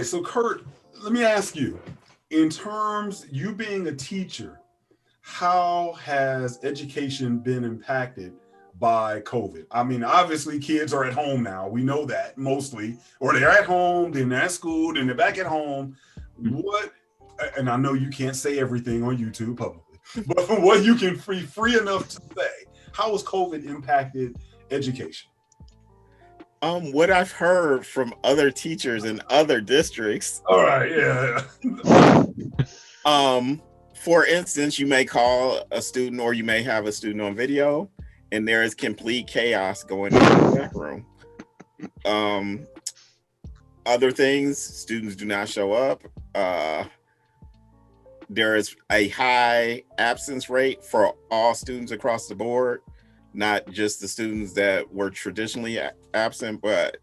right, so Kurt, let me ask you, in terms you being a teacher, how has education been impacted by COVID? I mean, obviously kids are at home now. We know that mostly, or they're at home, then they're at school, then they're back at home. What, and I know you can't say everything on YouTube publicly, but what you can free enough to say, how has COVID impacted education? What I've heard from other teachers in other districts. All right, yeah. For instance, you may call a student or you may have a student on video and there is complete chaos going on in the back room. Other things, students do not show up. There is a high absence rate for all students across the board, not just the students that were traditionally absent, but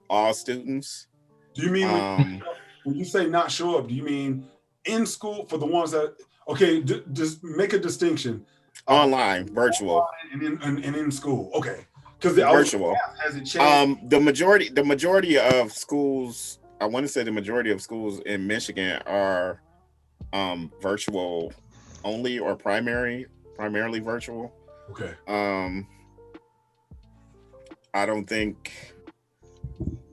all students. Do you mean when you say not show up, do you mean in school for the ones that, okay, just make a distinction. Online, virtual. And in school, okay. Because virtual. Has it changed? The majority of schools, I want to say the majority of schools in Michigan are virtual only or primarily virtual. Okay.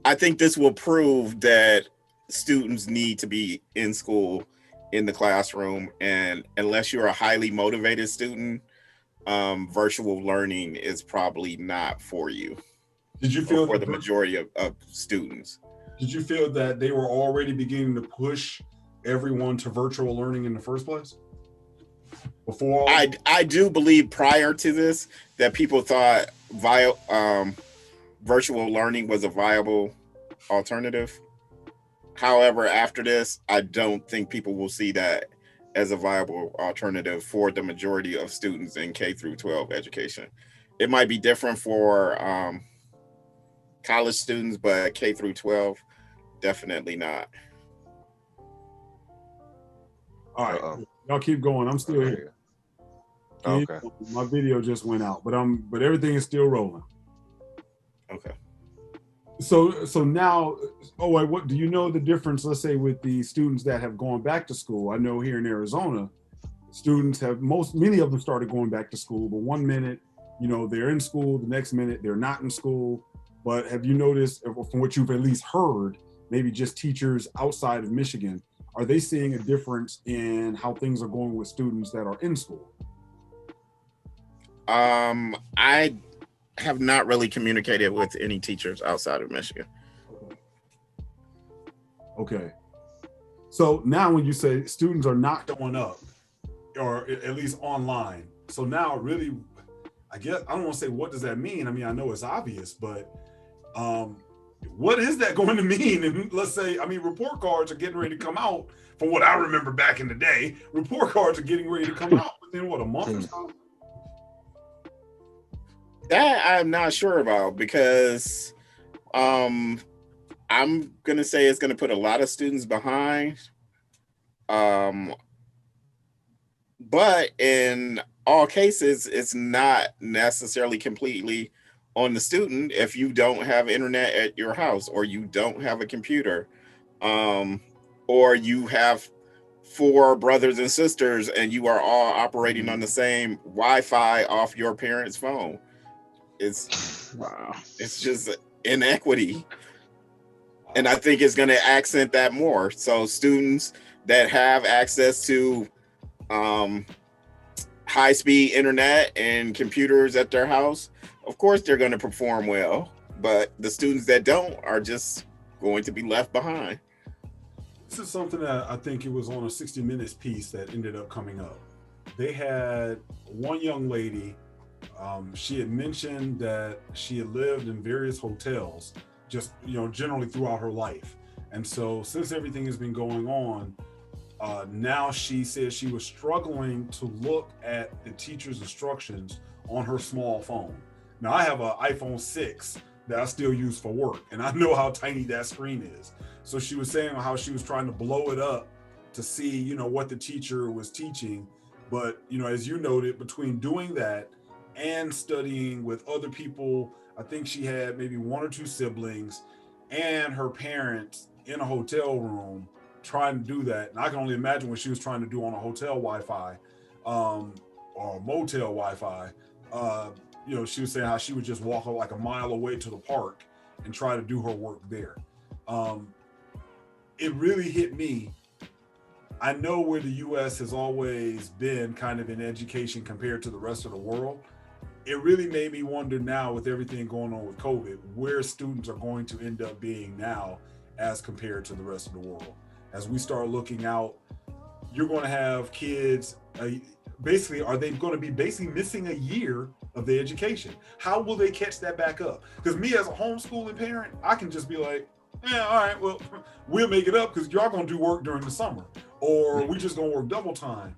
I think this will prove that students need to be in school in the classroom, and unless you're a highly motivated student, virtual learning is probably not for you. Did you feel for the majority of students? Did you feel that they were already beginning to push everyone to virtual learning in the first place? Before I do believe prior to this that people thought virtual learning was a viable alternative. However, after this, I don't think people will see that as a viable alternative for the majority of students in K through 12 education. It might be different for college students, but K through 12, definitely not. All right, y'all keep going. I'm still here. Okay. My video just went out, but everything is still rolling. Okay. So now, what do you know the difference, let's say, with the students that have gone back to school? I know here in Arizona, students many of them started going back to school, but one minute, they're in school, the next minute they're not in school. But have you noticed, from what you've at least heard, maybe just teachers outside of Michigan, are they seeing a difference in how things are going with students that are in school? I have not really communicated with any teachers outside of Michigan. Okay. So now when you say students are not showing up, or at least online, so now really, I guess, I don't want to say what does that mean? I mean, I know it's obvious, but what is that going to mean? And let's say, report cards are getting ready to come out. From what I remember back in the day, report cards are getting ready to come out within a month or so? That I'm not sure about, because I'm gonna say it's gonna put a lot of students behind. But in all cases, it's not necessarily completely on the student if you don't have internet at your house, or you don't have a computer, or you have 4 brothers and sisters and you are all operating on the same Wi-Fi off your parents' phone. It's just inequity. And I think it's going to accent that more. So students that have access to high-speed internet and computers at their house, of course they're going to perform well. But the students that don't are just going to be left behind. This is something that I think it was on a 60 Minutes piece that ended up coming up. They had one young lady. She had mentioned that she had lived in various hotels, just generally throughout her life. And so since everything has been going on, now she said she was struggling to look at the teacher's instructions on her small phone. Now I have an iPhone 6 that I still use for work, and I know how tiny that screen is. So she was saying how she was trying to blow it up to see, what the teacher was teaching. But, as you noted, between doing that and studying with other people, I think she had maybe 1 or 2 siblings, and her parents in a hotel room trying to do that. And I can only imagine what she was trying to do on a hotel Wi-Fi, or a motel Wi-Fi. She was saying how she would just walk like a mile away to the park and try to do her work there. It really hit me. I know where the U.S. has always been kind of in education compared to the rest of the world. It really made me wonder now, with everything going on with COVID, where students are going to end up being now as compared to the rest of the world. As we start looking out, you're going to have kids, basically, are they going to be basically missing a year of their education? How will they catch that back up? Because me as a homeschooling parent, I can just be like, yeah, all right, well, we'll make it up because y'all going to do work during the summer, or we just going to work double time.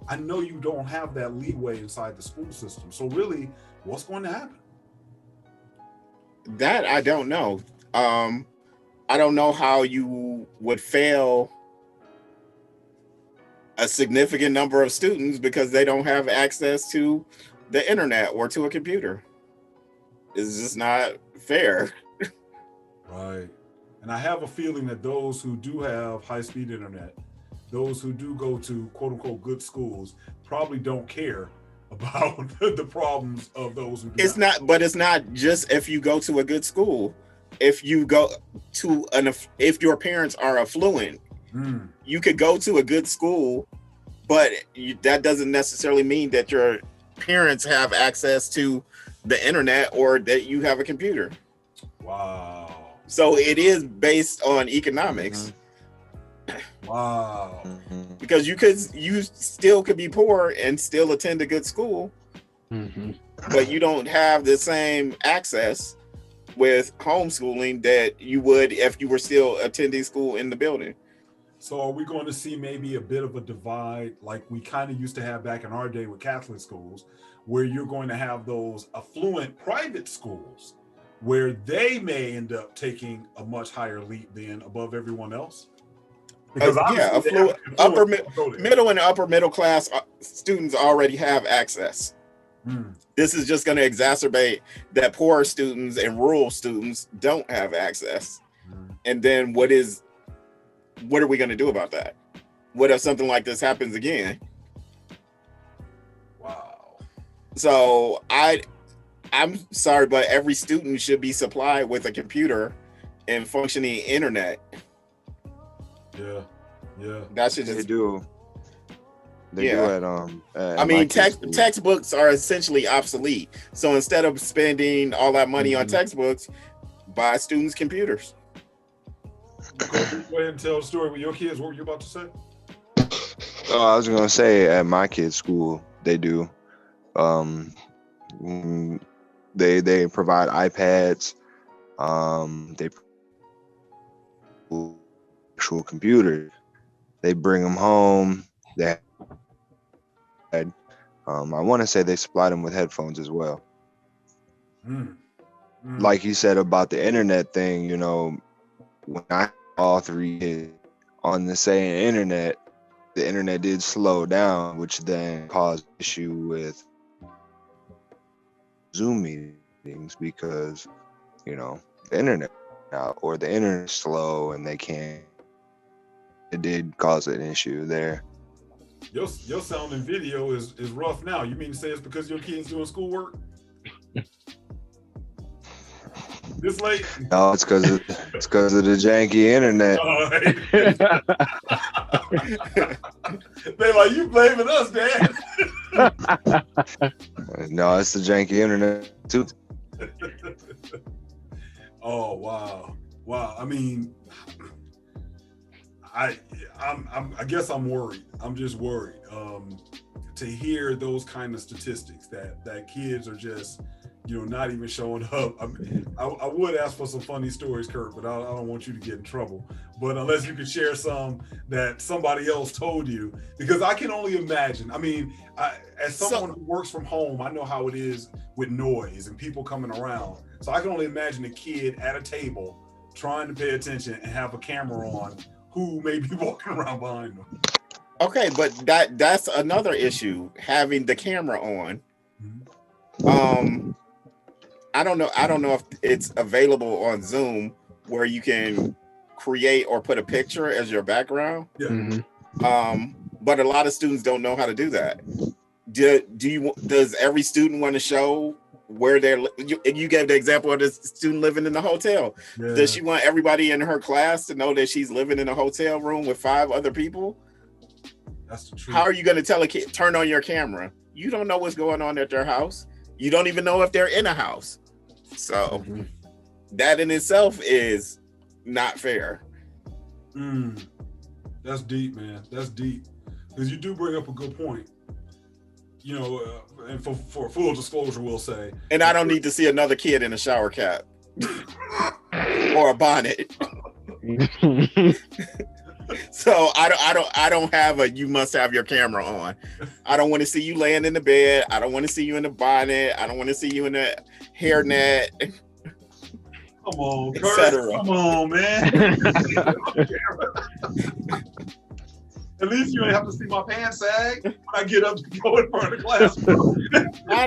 I know you don't have that leeway inside the school system. So really, what's going to happen? That I don't know. I don't know how you would fail a significant number of students because they don't have access to the internet or to a computer. It's just not fair. Right. And I have a feeling that those who do have high-speed internet, those who do go to quote unquote good schools, probably don't care about the problems of those who do But it's not just if you go to a good school. If you go to if your parents are affluent, you could go to a good school, but that doesn't necessarily mean that your parents have access to the internet or that you have a computer. Wow. So it is based on economics. Wow. Because you still could be poor and still attend a good school, but you don't have the same access with homeschooling that you would if you were still attending school in the building. So are we going to see maybe a bit of a divide like we kind of used to have back in our day with Catholic schools, where you're going to have those affluent private schools where they may end up taking a much higher leap than above everyone else? Because affluent, middle and upper middle class students already have access. This is just going to exacerbate that poor students and rural students don't have access. And then what are we going to do about that? What if something like this happens again? Wow. So I'm sorry, but every student should be supplied with a computer and functioning internet. Yeah. That should just do. They do at I mean, textbooks are essentially obsolete. So instead of spending all that money on textbooks, buy students computers. Go ahead and tell a story with your kids. What were you about to say? I was gonna say at my kids' school they do. They provide iPads. They actual computers. They bring them home. They had, I want to say they supplied them with headphones as well. Like you said about the internet thing, when I all three kids on the same internet, the internet did slow down, which then caused issue with Zoom meetings because, the internet or the internet slow and they can't. It did cause an issue there. Your sound and video is rough now. You mean to say it's because your kids doing schoolwork this late? No, it's because of the janky internet. They like, you blaming us, Dad. No, it's the janky internet too. Oh wow. I mean, I guess I'm worried. I'm just worried to hear those kind of statistics that kids are just not even showing up. I would ask for some funny stories, Kurt, but I don't want you to get in trouble. But unless you could share some that somebody else told you, because I can only imagine. I mean, as someone who works from home, I know how it is with noise and people coming around. So I can only imagine a kid at a table trying to pay attention and have a camera on who may be walking around behind them. Okay, but that's another issue, having the camera on. I don't know if it's available on Zoom where you can create or put a picture as your background. Yeah. But a lot of students don't know how to do that. Does every student want to show where you gave the example of the student living in the hotel. Yeah. Does she want everybody in her class to know that she's living in a hotel room with 5 other people? That's the truth. How are you going to tell a kid, turn on your camera? You don't know what's going on at their house. You don't even know if they're in a house. So that in itself is not fair. That's deep, man. That's deep. Because you do bring up a good point. You know, and for full disclosure, we'll say. And I don't need to see another kid in a shower cap or a bonnet. So I don't have a you must have your camera on. I don't want to see you laying in the bed. I don't want to see you in the bonnet. I don't want to see you in a hairnet. Come on, etc. Come on, man. At least you ain't have to see my pants sag when I get up to go in front of the classroom. I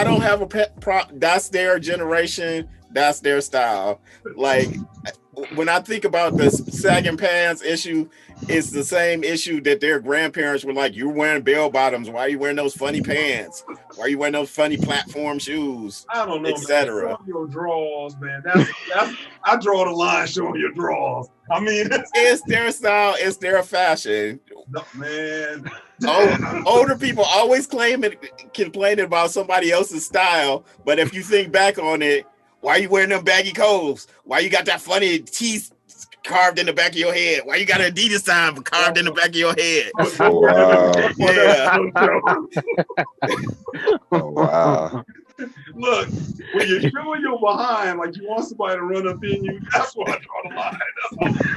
don't have a pet that's their generation, that's their style. Like when I think about the sagging pants issue, it's the same issue that their grandparents were like, you're wearing bell bottoms. Why are you wearing those funny pants? Why are you wearing those funny platform shoes? I don't know, etc. Your drawers, man. That's I draw the line showing your drawers. I mean, it's their style, it's their fashion. No, man. Older people always complaining about somebody else's style, but if you think back on it, why are you wearing them baggy clothes? Why you got that funny teeth carved in the back of your head? Why you got an Adidas sign carved in the back of your head? Wow. Yeah. Oh, wow. Look, when you're showing your behind, like you want somebody to run up in you, that's where I draw the line. That's all I'm saying.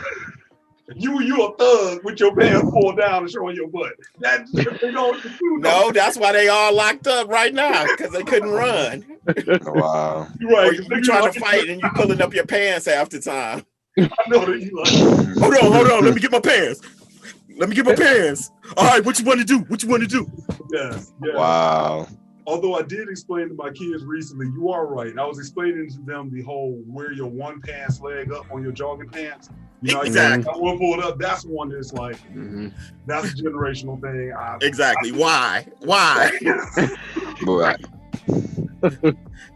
You a thug with your pants pulled down and showing your butt. No, that's why they all locked up right now, because they couldn't run. Wow. Right. Or you trying to fight and you pulling up your pants half the time. I know that you like. Hold on. Let me get my pants. All right, what you want to do? Yes. Wow. Although I did explain to my kids recently, you are right. I was explaining to them the whole wear your one pants leg up on your jogging pants. You know, exactly. I will pull it up. That's one that's like, that's a generational thing. Exactly. Why? Boy.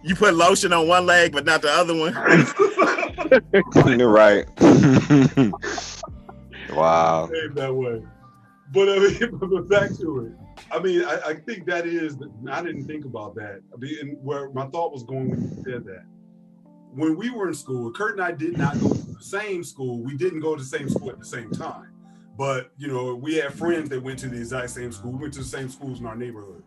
You put lotion on one leg, but not the other one. You're right. Wow. That way. But I mean, back to it. I mean, I think that is, I didn't think about that. I mean, where my thought was going when you said that. When we were in school, Kurt and I did not go to the same school. We didn't go to the same school at the same time. But, you know, we had friends that went to the exact same school. We went to the same schools in our neighborhood.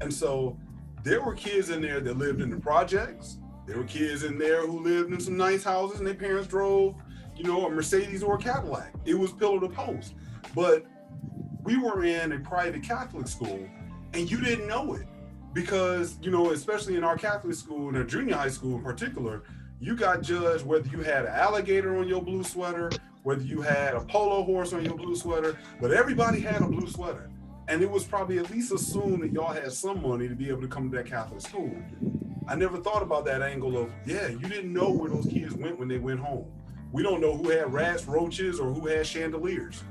And so there were kids in there that lived in the projects. There were kids in there who lived in some nice houses and their parents drove, you know, a Mercedes or a Cadillac. It was pillar to post. But we were in a private Catholic school and you didn't know it because, you know, especially in our Catholic school, in our junior high school in particular, you got judged whether you had an alligator on your blue sweater, whether you had a polo horse on your blue sweater, but everybody had a blue sweater. And it was probably at least assumed that y'all had some money to be able to come to that Catholic school. I never thought about that angle of, yeah, you didn't know where those kids went when they went home. We don't know who had rats, roaches, or who had chandeliers.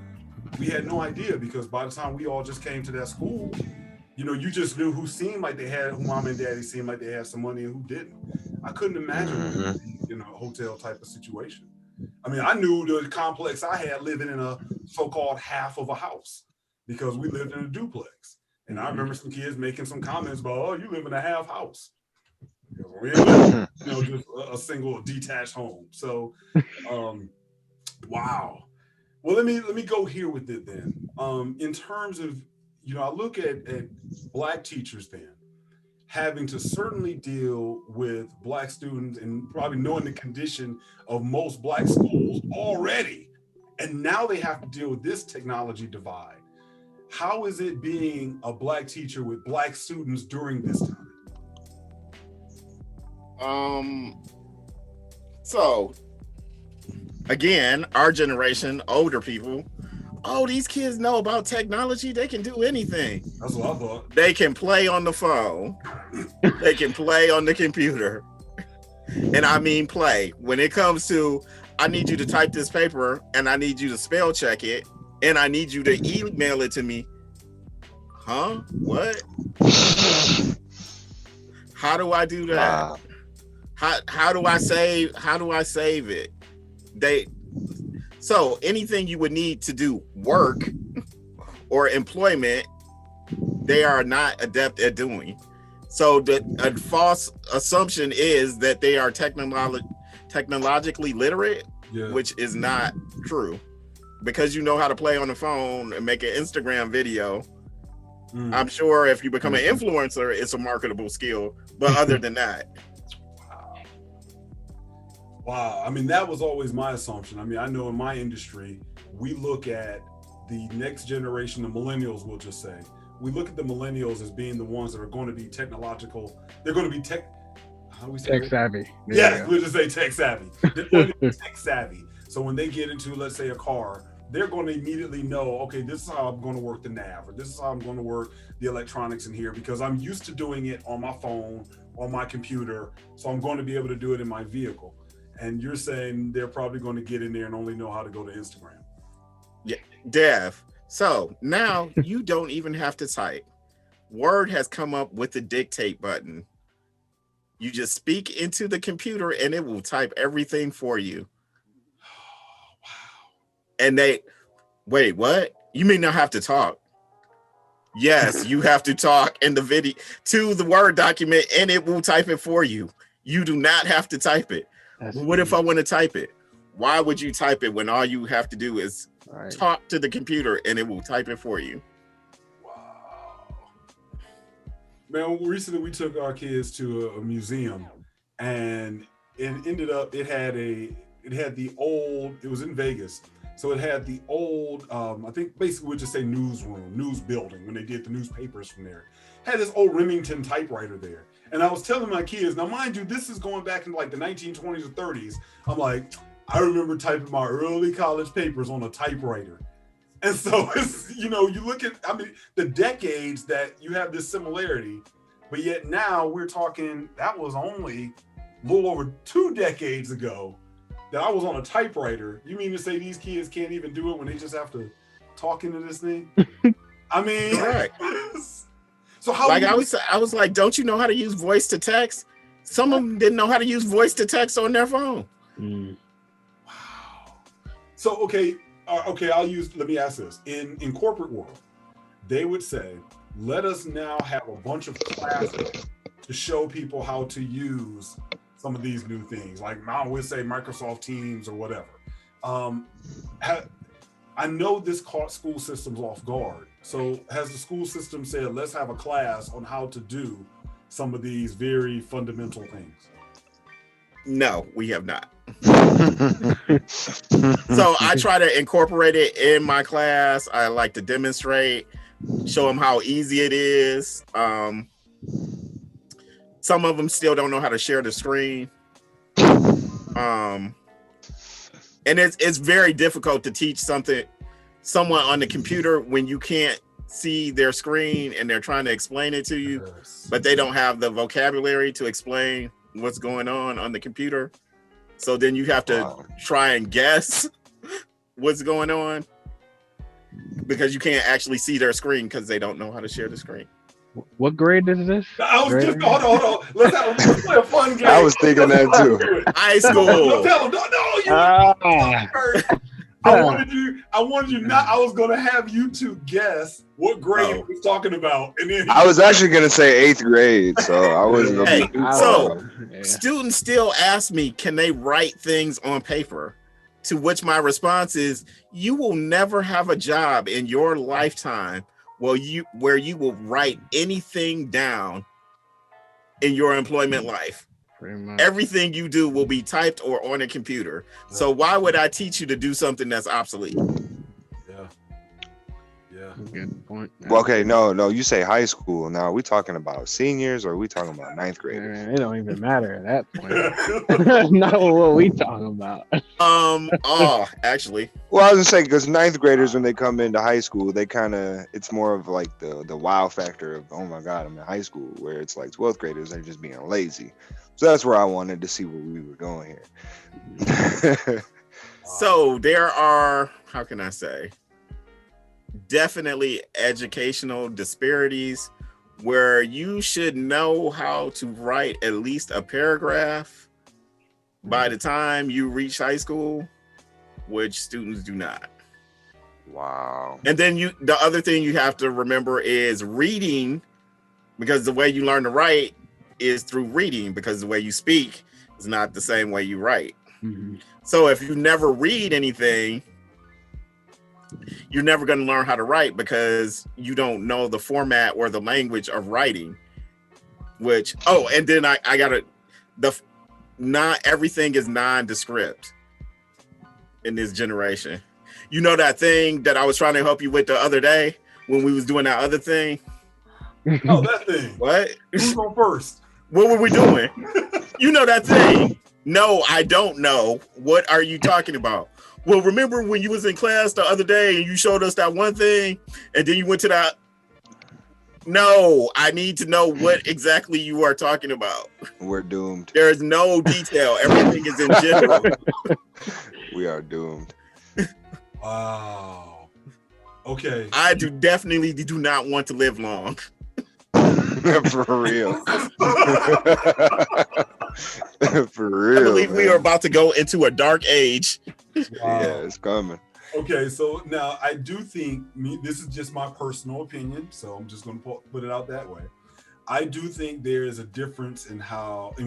We had no idea because by the time we all just came to that school, you know, you just knew who seemed like they had, who mom and daddy seemed like they had some money and who didn't. I couldn't imagine in a hotel type of situation. I mean, I knew the complex I had living in a so-called half of a house because we lived in a duplex. And I remember some kids making some comments about, oh, you live in a half house. We ain't living, you know, just a single detached home. So, wow. Well, let me go here with it then. In terms of, you know, I look at Black teachers then having to certainly deal with Black students and probably knowing the condition of most Black schools already. And now they have to deal with this technology divide. How is it being a Black teacher with Black students during this time? So again, our generation, older people, oh, these kids know about technology. They can do anything. That's what I thought. They can play on the phone. They can play on the computer. and I mean play. When it comes to, I need you to type this paper, and I need you to spell check it, and I need you to email it to me. Huh? What? How do I do that? How do I save it? So anything you would need to do work or employment, they are not adept at doing. So a false assumption is that they are technologically literate, which is not true. Because you know how to play on the phone and make an Instagram video, I'm sure if you become an influencer, it's a marketable skill. But other than that. Wow. I mean, that was always my assumption. I mean, I know in my industry, we look at the next generation, the millennials, we'll just say. We look at the millennials as being the ones that are going to be technological. They're going to be how do we say tech savvy. Yes, we'll just say tech savvy. They're going to be tech savvy. So when they get into, let's say, a car, they're going to immediately know, okay, this is how I'm going to work the nav, or this is how I'm going to work the electronics in here, because I'm used to doing it on my phone, on my computer. So I'm going to be able to do it in my vehicle. And you're saying they're probably going to get in there and only know how to go to Instagram. Yeah, Dev. So now you don't even have to type. Word has come up with the dictate button. You just speak into the computer and it will type everything for you. And wait, what? You may not have to talk. Yes, you have to talk in the video to the Word document and it will type it for you. You do not have to type it. What if I want to type it? Why would you type it when all you have to do is talk to the computer and it will type it for you? Wow. Man, recently we took our kids to a museum, and it ended up, it was in Vegas. So it had the old, I think basically we'd just say newsroom, news building, when they did the newspapers from there. Had this old Remington typewriter there. And I was telling my kids, now mind you, this is going back in like the 1920s or 30s. I'm like, I remember typing my early college papers on a typewriter. And so it's, you look at, I mean, the decades that you have this similarity, but yet now we're talking, that was only a little over 2 decades ago that I was on a typewriter. You mean to say these kids can't even do it when they just have to talk into this thing? I mean, correct. So how? Like I was like, don't you know how to use voice to text? Some of them didn't know how to use voice to text on their phone. Wow. So okay, let me ask this. In corporate world, they would say, let us now have a bunch of classes to show people how to use some of these new things, like now we'll say Microsoft Teams or whatever. I know this caught school systems off guard. So has the school system said, let's have a class on how to do some of these very fundamental things? No, we have not. So I try to incorporate it in my class. I like to demonstrate, show them how easy it is. Some of them still don't know how to share the screen. And it's very difficult to teach someone on the computer when you can't see their screen and they're trying to explain it to you, but they don't have the vocabulary to explain what's going on the computer. So then you have to try and guess what's going on because you can't actually see their screen because they don't know how to share the screen. What grade is this? I was just hold on. Let's play a fun game. I was thinking that too. High school. No, tell them. I wanted you not. I was gonna have you two guess what grade he was talking about, and then I was actually gonna say 8th grade, so I wasn't gonna be students still ask me, can they write things on paper? To which my response is, you will never have a job in your lifetime where you will write anything down in your employment life. Everything you do will be typed or on a computer. So why would I teach you to do something that's obsolete? Yeah. Yeah. Good point. Well, okay, no, you say high school. Now, are we talking about seniors or are we talking about ninth graders? It don't even matter at that point. Not what we talking about. Actually, Well, I was gonna say because ninth graders, when they come into high school, they kind of, it's more of like the wow factor of, oh my God, I'm in high school, where it's like 12th graders, they're just being lazy. So that's where I wanted to see where we were going here. so there are, how can I say, definitely educational disparities where you should know how to write at least a paragraph by the time you reach high school, which students do not. Wow. And then the other thing you have to remember is reading, because the way you learn to write is through reading, because the way you speak is not the same way you write. Mm-hmm. So if you never read anything, you're never going to learn how to write because you don't know the format or the language of writing. Which, and then I gotta, not everything is nondescript in this generation. You know that thing that I was trying to help you with the other day when we was doing that other thing? Oh, that thing. What? Who's on first? What were we doing? You know that thing? No, I don't know. What are you talking about? Well, remember when you was in class the other day and you showed us that one thing and then you went to that? No, I need to know what exactly you are talking about. We're doomed. There is no detail. Everything is in general. We are doomed. Wow. Okay. I definitely do not want to live long. For real. For real. I believe we are about to go into a dark age. Wow. Yeah, it's coming. Okay, so now I do think, this is just my personal opinion, so I'm just going to put it out that way. I do think there is a difference in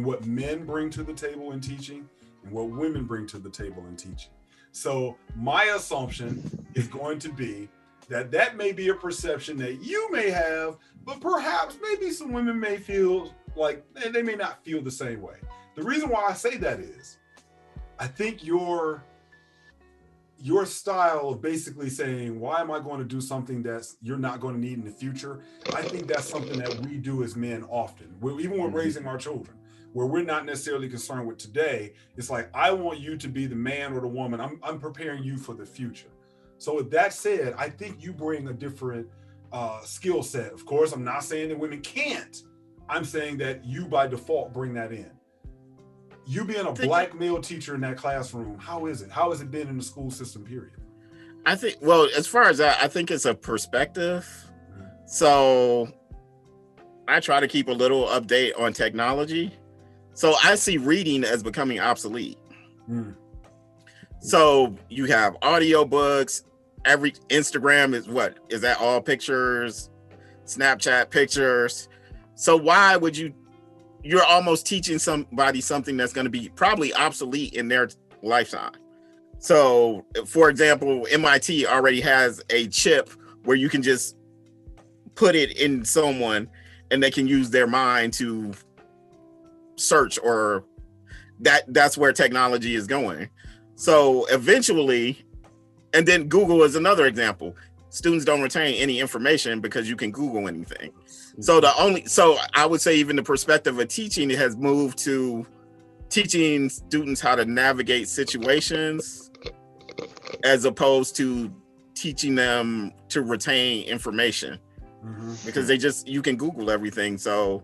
what men bring to the table in teaching and what women bring to the table in teaching. So my assumption is going to be that may be a perception that you may have, but perhaps maybe some women may feel like they may not feel the same way. The reason why I say that is, I think your style of basically saying, why am I going to do something that's you're not going to need in the future? I think that's something that we do as men often. Even when raising our children, where we're not necessarily concerned with today. It's like, I want you to be the man or the woman. I'm preparing you for the future. So with that said, I think you bring a different skill set. Of course, I'm not saying that women can't. I'm saying that you by default bring that in. You being a black male teacher in that classroom, how is it? How has it been in the school system, period? I think, well, as far as that, I think it's a perspective. So I try to keep a little update on technology. So I see reading as becoming obsolete. So you have audiobooks, every Instagram is that all pictures, Snapchat pictures. So why would you're almost teaching somebody something that's going to be probably obsolete in their lifetime. So for example, MIT already has a chip where you can just put it in someone and they can use their mind to search, or that's where technology is going. So eventually, and then Google is another example. Students don't retain any information because you can Google anything. So I would say even the perspective of teaching has moved to teaching students how to navigate situations as opposed to teaching them to retain information, because you can Google everything. So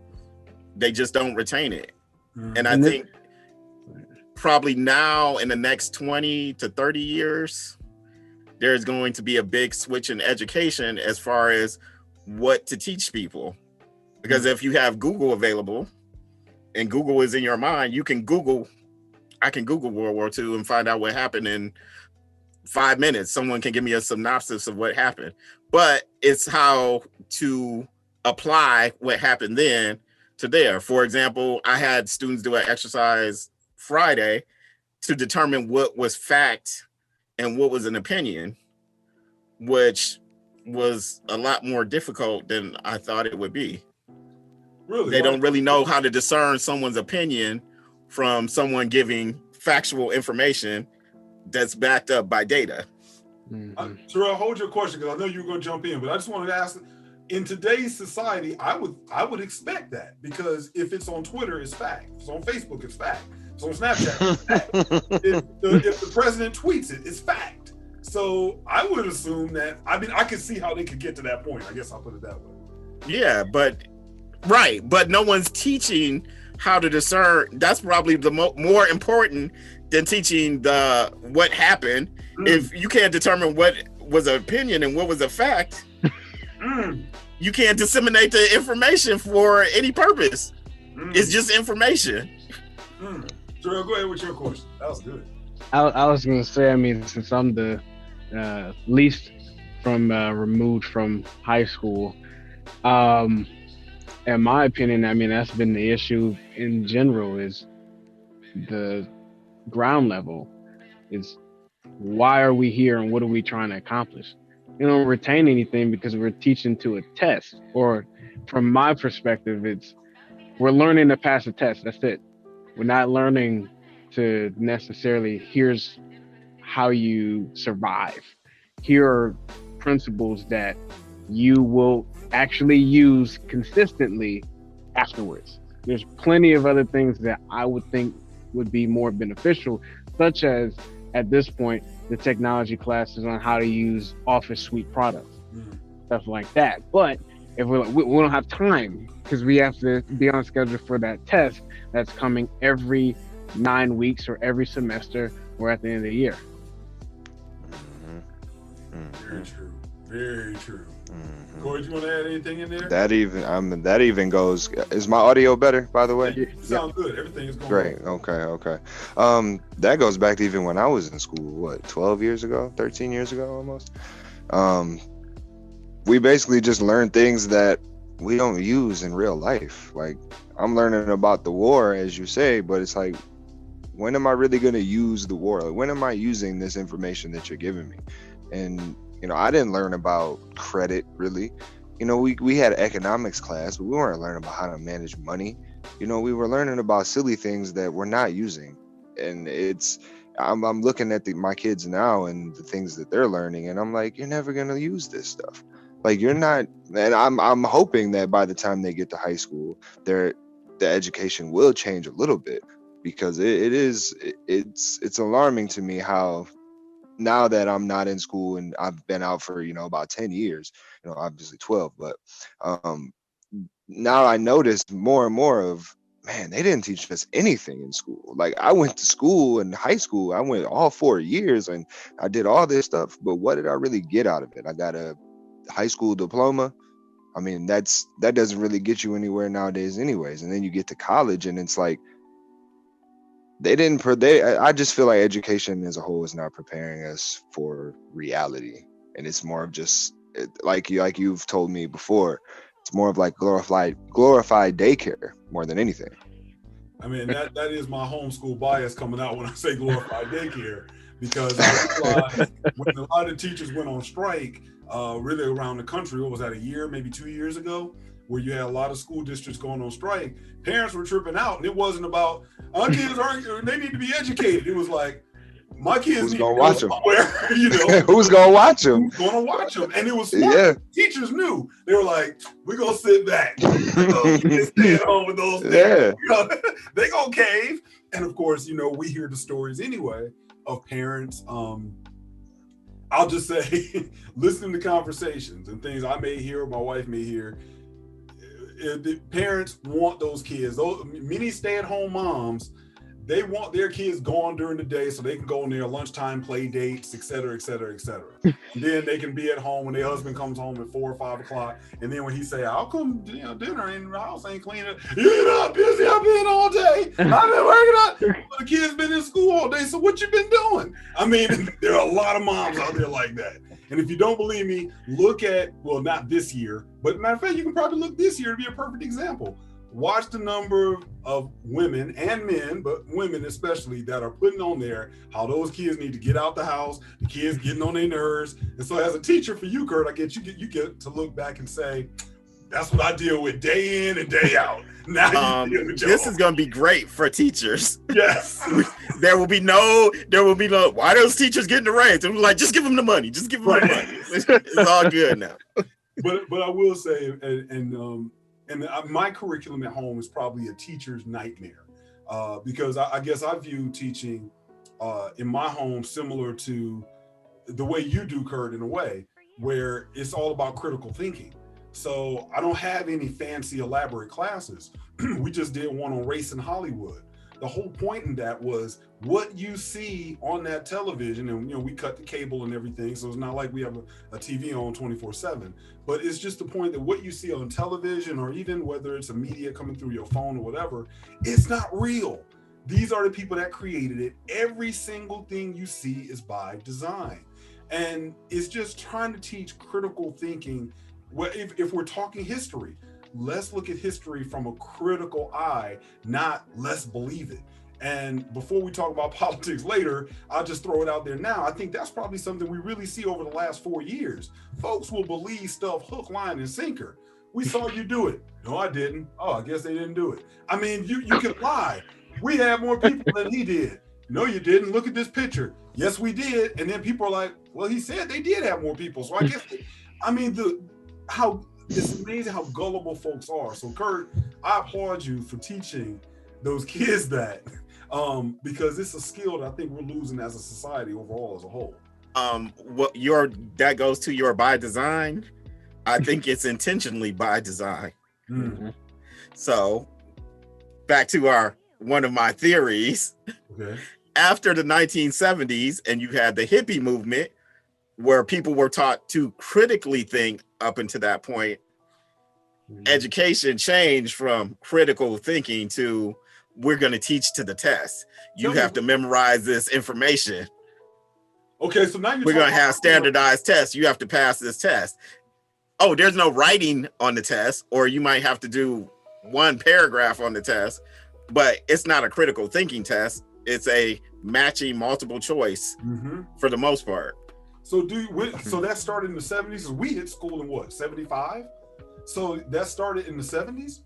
they just don't retain it. And I think probably now in the next 20 to 30 years, there's going to be a big switch in education as far as what to teach people. Because if you have Google available and Google is in your mind, I can Google World War II and find out what happened in 5 minutes. Someone can give me a synopsis of what happened. But it's how to apply what happened then to there. For example, I had students do an exercise Friday to determine what was fact and what was an opinion, which was a lot more difficult than I thought it would be. Really? They don't really know how to discern someone's opinion from someone giving factual information that's backed up by data. Terrell, hold your question because I know you were going to jump in, but I just wanted to ask. In today's society, I would expect that, because if it's on Twitter, it's fact. If it's on Facebook, it's fact. If it's on Snapchat, it's fact. if the president tweets it, it's fact. So I would assume that. I mean, I could see how they could get to that point. I guess I'll put it that way. Yeah, but no one's teaching how to discern. That's probably the more important than teaching what happened. If you can't determine what was an opinion and what was a fact, you can't disseminate the information for any purpose. It's just information. Terrell, go ahead with your question. That was good. I was gonna say, I mean, since I'm the least removed from high school, in my opinion, I mean, that's been the issue in general, is the ground level. Is why are we here and what are we trying to accomplish? You don't retain anything because we're teaching to a test, or from my perspective, we're learning to pass a test. That's it. We're not learning to necessarily, here's how you survive. Here are principles that you will actually use consistently afterwards. There's plenty of other things that I would think would be more beneficial, such as, at this point, the technology classes on how to use Office Suite products, stuff like that. But if we don't have time, because we have to be on schedule for that test that's coming every 9 weeks or every semester or at the end of the year. Very true. Very true. Corey, do you want to add anything in there? That even goes. Is my audio better, by the way? It sounds good. Everything is going great. Okay. That goes back to even when I was in school. What, 12 years ago, 13 years ago, almost. We basically just learned things that we don't use in real life. Like, I'm learning about the war, as you say, but it's like, when am I really going to use the war? Like, when am I using this information that you're giving me? And I didn't learn about credit, really. We had an economics class, but we weren't learning about how to manage money. We were learning about silly things that we're not using. And I'm looking at my kids now and the things that they're learning, and I'm like, you're never going to use this stuff. Like, you're not. And I'm hoping that by the time they get to high school, the education will change a little bit, because it's alarming to me how, now that I'm not in school and I've been out for, about 10 years, obviously 12, but now I notice more and more of, man, they didn't teach us anything in school. Like, I went to school in high school, I went all 4 years and I did all this stuff, but what did I really get out of it? I got a high school diploma. I mean, that doesn't really get you anywhere nowadays anyways. And then you get to college and it's like, I just feel like education as a whole is not preparing us for reality. And it's more of just, like you've told me before, it's more of like glorified daycare more than anything. I mean, that is my homeschool bias coming out when I say glorified daycare, because I realized when a lot of teachers went on strike, really around the country, what was that, a year, maybe 2 years ago, where you had a lot of school districts going on strike, parents were tripping out, and it wasn't about, our kids they need to be educated. It was like, my kids need to go somewhere, Who's gonna watch them? Who's gonna watch them? And it was smart. Yeah. Teachers knew. They were like, we're gonna sit back. Stay at home with those things. Yeah. They gonna cave. And of course, we hear the stories anyway of parents. I'll just say, listening to conversations and things I may hear, or my wife may hear, the parents want those kids. Many stay-at-home moms, they want their kids gone during the day so they can go on their lunchtime play dates, et cetera, et cetera, et cetera. And then they can be at home when their husband comes home at 4 or 5 o'clock. And then when he say, "I'll come, dinner in the house ain't clean," "You're not busy. I've been all day. I've been working on." The kids been in school all day. So what you been doing? I mean, there are a lot of moms out there like that. And if you don't believe me, look at, well, not this year, but matter of fact, you can probably look this year to be a perfect example. Watch the number of women and men, but women especially, that are putting on there how those kids need to get out the house, the kids getting on their nerves. And so as a teacher for you, Kurt, I get you get to look back and say, That's what I deal with day in and day out. Now you deal with this is going to be great for teachers. Yes. There will be no, why are those teachers getting the raise? And we're like, just give them the money. Just give them the money. It's all good now. But I will say, and my curriculum at home is probably a teacher's nightmare, because I guess I view teaching in my home similar to the way you do, Kurt, in a way, where it's all about critical thinking. So I don't have any fancy elaborate classes. We just did one on race in Hollywood. The whole point in that was what you see on that television, and we cut the cable and everything, so it's not like we have a TV on 24/7. But it's just the point that what you see on television, or even whether it's a media coming through your phone or whatever, it's not real. These are the people that created it. Every single thing you see is by design, and it's just trying to teach critical thinking. Well, if we're talking history, let's look at history from a critical eye, not let's believe it. And before we talk about politics later, I'll just throw it out there now. I think that's probably something we really see over the last 4 years. Folks will believe stuff hook, line, and sinker. We saw you do it. No, I didn't. Oh, I guess they didn't do it. I mean, you can lie. We had more people than he did. No, you didn't. Look at this picture. Yes, we did. And then people are like, well, he said they did have more people. So I guess, it's amazing how gullible folks are. So Kurt, I applaud you for teaching those kids that, because it's a skill that I think we're losing as a society overall as a whole. That goes to your by design. I think it's intentionally by design. Mm-hmm. So back to one of my theories. Okay. After the 1970s, and you had the hippie movement, where people were taught to critically think up until that point, education changed from critical thinking to we're going to teach to the test. You have to memorize this information. Okay, so now we're going to have standardized tests. You have to pass this test. Oh, there's no writing on the test, or you might have to do one paragraph on the test, but it's not a critical thinking test. It's a matching multiple choice for the most part. So so that started in the 70s? We hit school in what, 75? So that started in the 70s?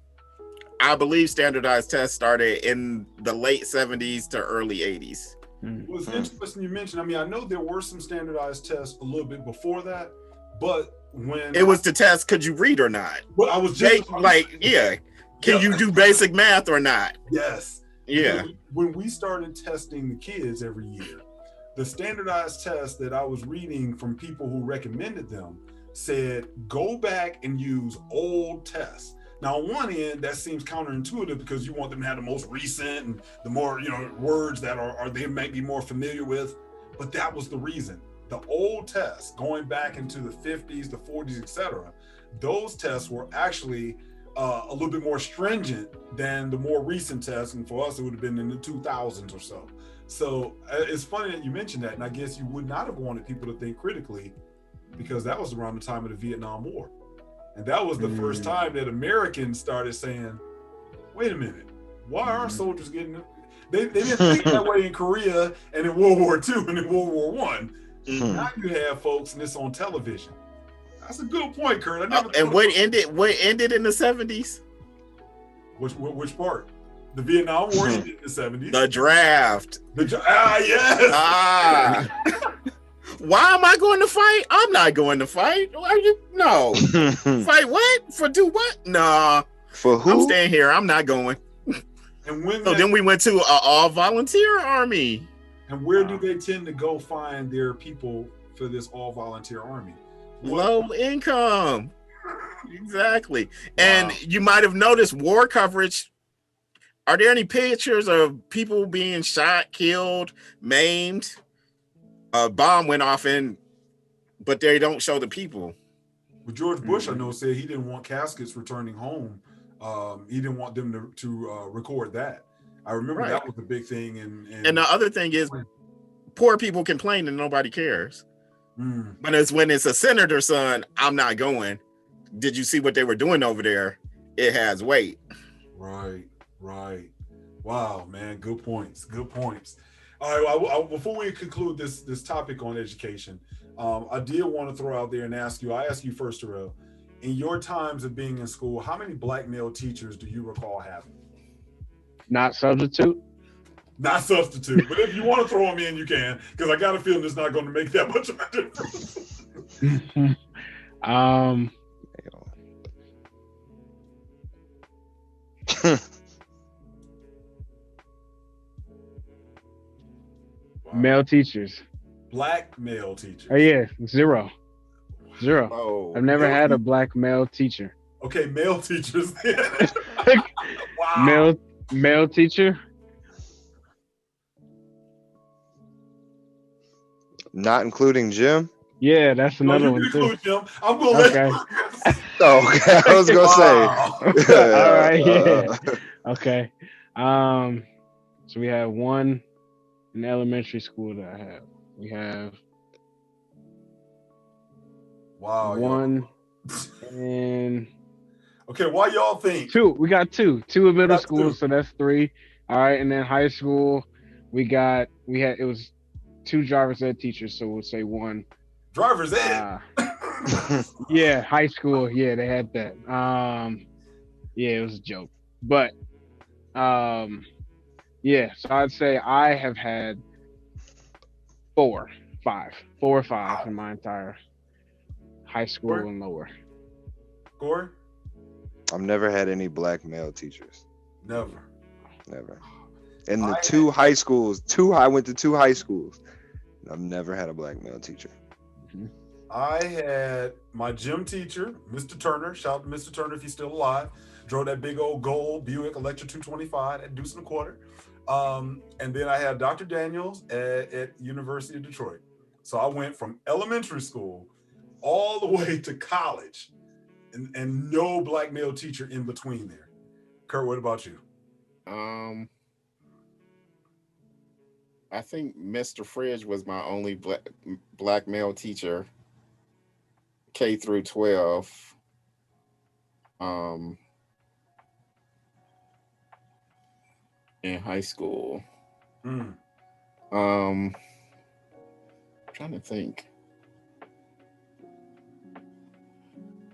I believe standardized tests started in the late 70s to early 80s. Well, it's interesting you mentioned. I mean, I know there were some standardized tests a little bit before that, but when it was to test, could you read or not? Well, I was just can you do basic math or not? Yes. Yeah. When we started testing the kids every year, the standardized test that I was reading from people who recommended them said, go back and use old tests. Now, on one end, that seems counterintuitive because you want them to have the most recent and the more, words that are they might be more familiar with. But that was the reason. The old tests, going back into the 50s, the 40s, etc., those tests were actually a little bit more stringent than the more recent tests. And for us, it would have been in the 2000s or so. So it's funny that you mentioned that. And I guess you would not have wanted people to think critically because that was around the time of the Vietnam War. And that was the first time that Americans started saying, wait a minute, why are our soldiers getting... They didn't think that way in Korea and in World War II and in World War I. Now you have folks, and it's on television. That's a good point, Kurt. And what ended in the 70s? Which part? The Vietnam War ended in the 70s. The draft. Yes. Why am I going to fight? I'm not going to fight. No. Fight what? For do what? Nah. For who? I'm staying here. I'm not going. And then we went to an all-volunteer army. And where do they tend to go find their people for this all-volunteer army? Low income. Exactly. Wow. And you might have noticed war coverage. Are there any pictures of people being shot, killed, maimed? A bomb went off but they don't show the people. Well, George Bush, I know, said he didn't want caskets returning home. He didn't want them to record that. I remember that was the big thing. And the other thing is, poor people complain and nobody cares. But it's when it's a senator's son, I'm not going. Did you see what they were doing over there? It has weight. Right. Wow, man. Good points. All right. Before we conclude this topic on education, I did want to throw out there and ask you. I asked you first, Terrell. in your times of being in school, how many black male teachers do you recall having? Not substitute. Not substitute, but if you want to throw them in, you can, because I got a feeling it's not going to make that much of a difference. um, Wow. Male teachers. Black male teachers. Oh yeah, zero. Oh, I've never male had a te- black male teacher. Okay, male teachers. Wow. Male teacher. Not including Jim. Yeah, that's No, another you one can too. include Jim. I'm going to Okay. Oh, okay. I was gonna Wow. say. All right, yeah. Okay. So we have one in elementary school that I have. We have Wow. one in Okay, why y'all think? two. We got two. Two in middle Got school, two. so that's three. All right, and then high school, it was two driver's ed teachers, so we'll say one. Driver's ed. Yeah, high school, yeah, they had that. Yeah, it was a joke. But yeah, so I'd say I have had 4 or 5 in my entire high school Corey? and lower. Corey? I've never had any black male teachers. Never. Never. In the I went to 2 high schools. I've never had a black male teacher. I had my gym teacher, Mr. Turner. Shout out to Mr. Turner if he's still alive. Drove that big old gold Buick Electra 225 at Deuce and a Quarter. And then I had Dr. Daniels at University of Detroit. So I went from elementary school all the way to college and no black male teacher in between there. Kurt, what about you? I think Mr. Fridge was my only black male teacher, K through 12. In high school. Trying to think.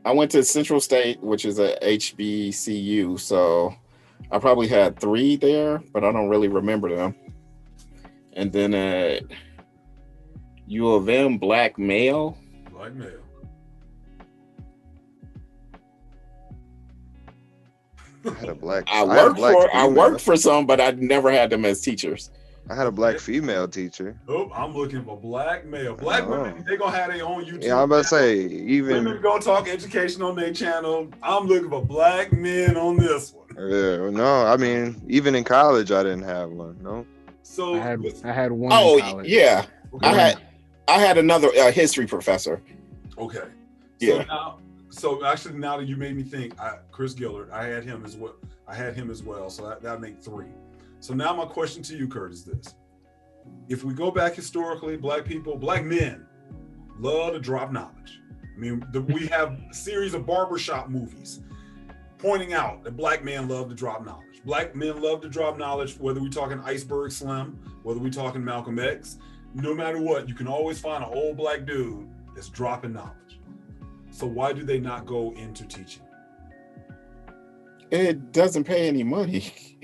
I went to Central State, which is a HBCU, so I probably had 3 there, but I don't really remember them. And then at U of M, black male. Black male. I had a black. I worked for some, but I never had them as teachers. I had a black female teacher. Oh, I'm looking for black male. Black women, they gonna have their own YouTube. Yeah, I'm about to say Women gonna talk education on their channel. I'm looking for black men on this one. Yeah, no, I mean, even in college, I didn't have one. No. So I had one. Oh, in college. yeah. Okay. I had another history professor. Okay. Yeah. So actually, now that you made me think, Chris Gillard, I had him as well. So that make 3. So now my question to you, Kurt, is this: if we go back historically, black men love to drop knowledge. I mean, we have a series of barbershop movies pointing out that black men love to drop knowledge. Black men love to drop knowledge, whether we're talking Iceberg Slim, whether we're talking Malcolm X. No matter what, you can always find an old black dude that's dropping knowledge. So why do they not go into teaching? It doesn't pay any money.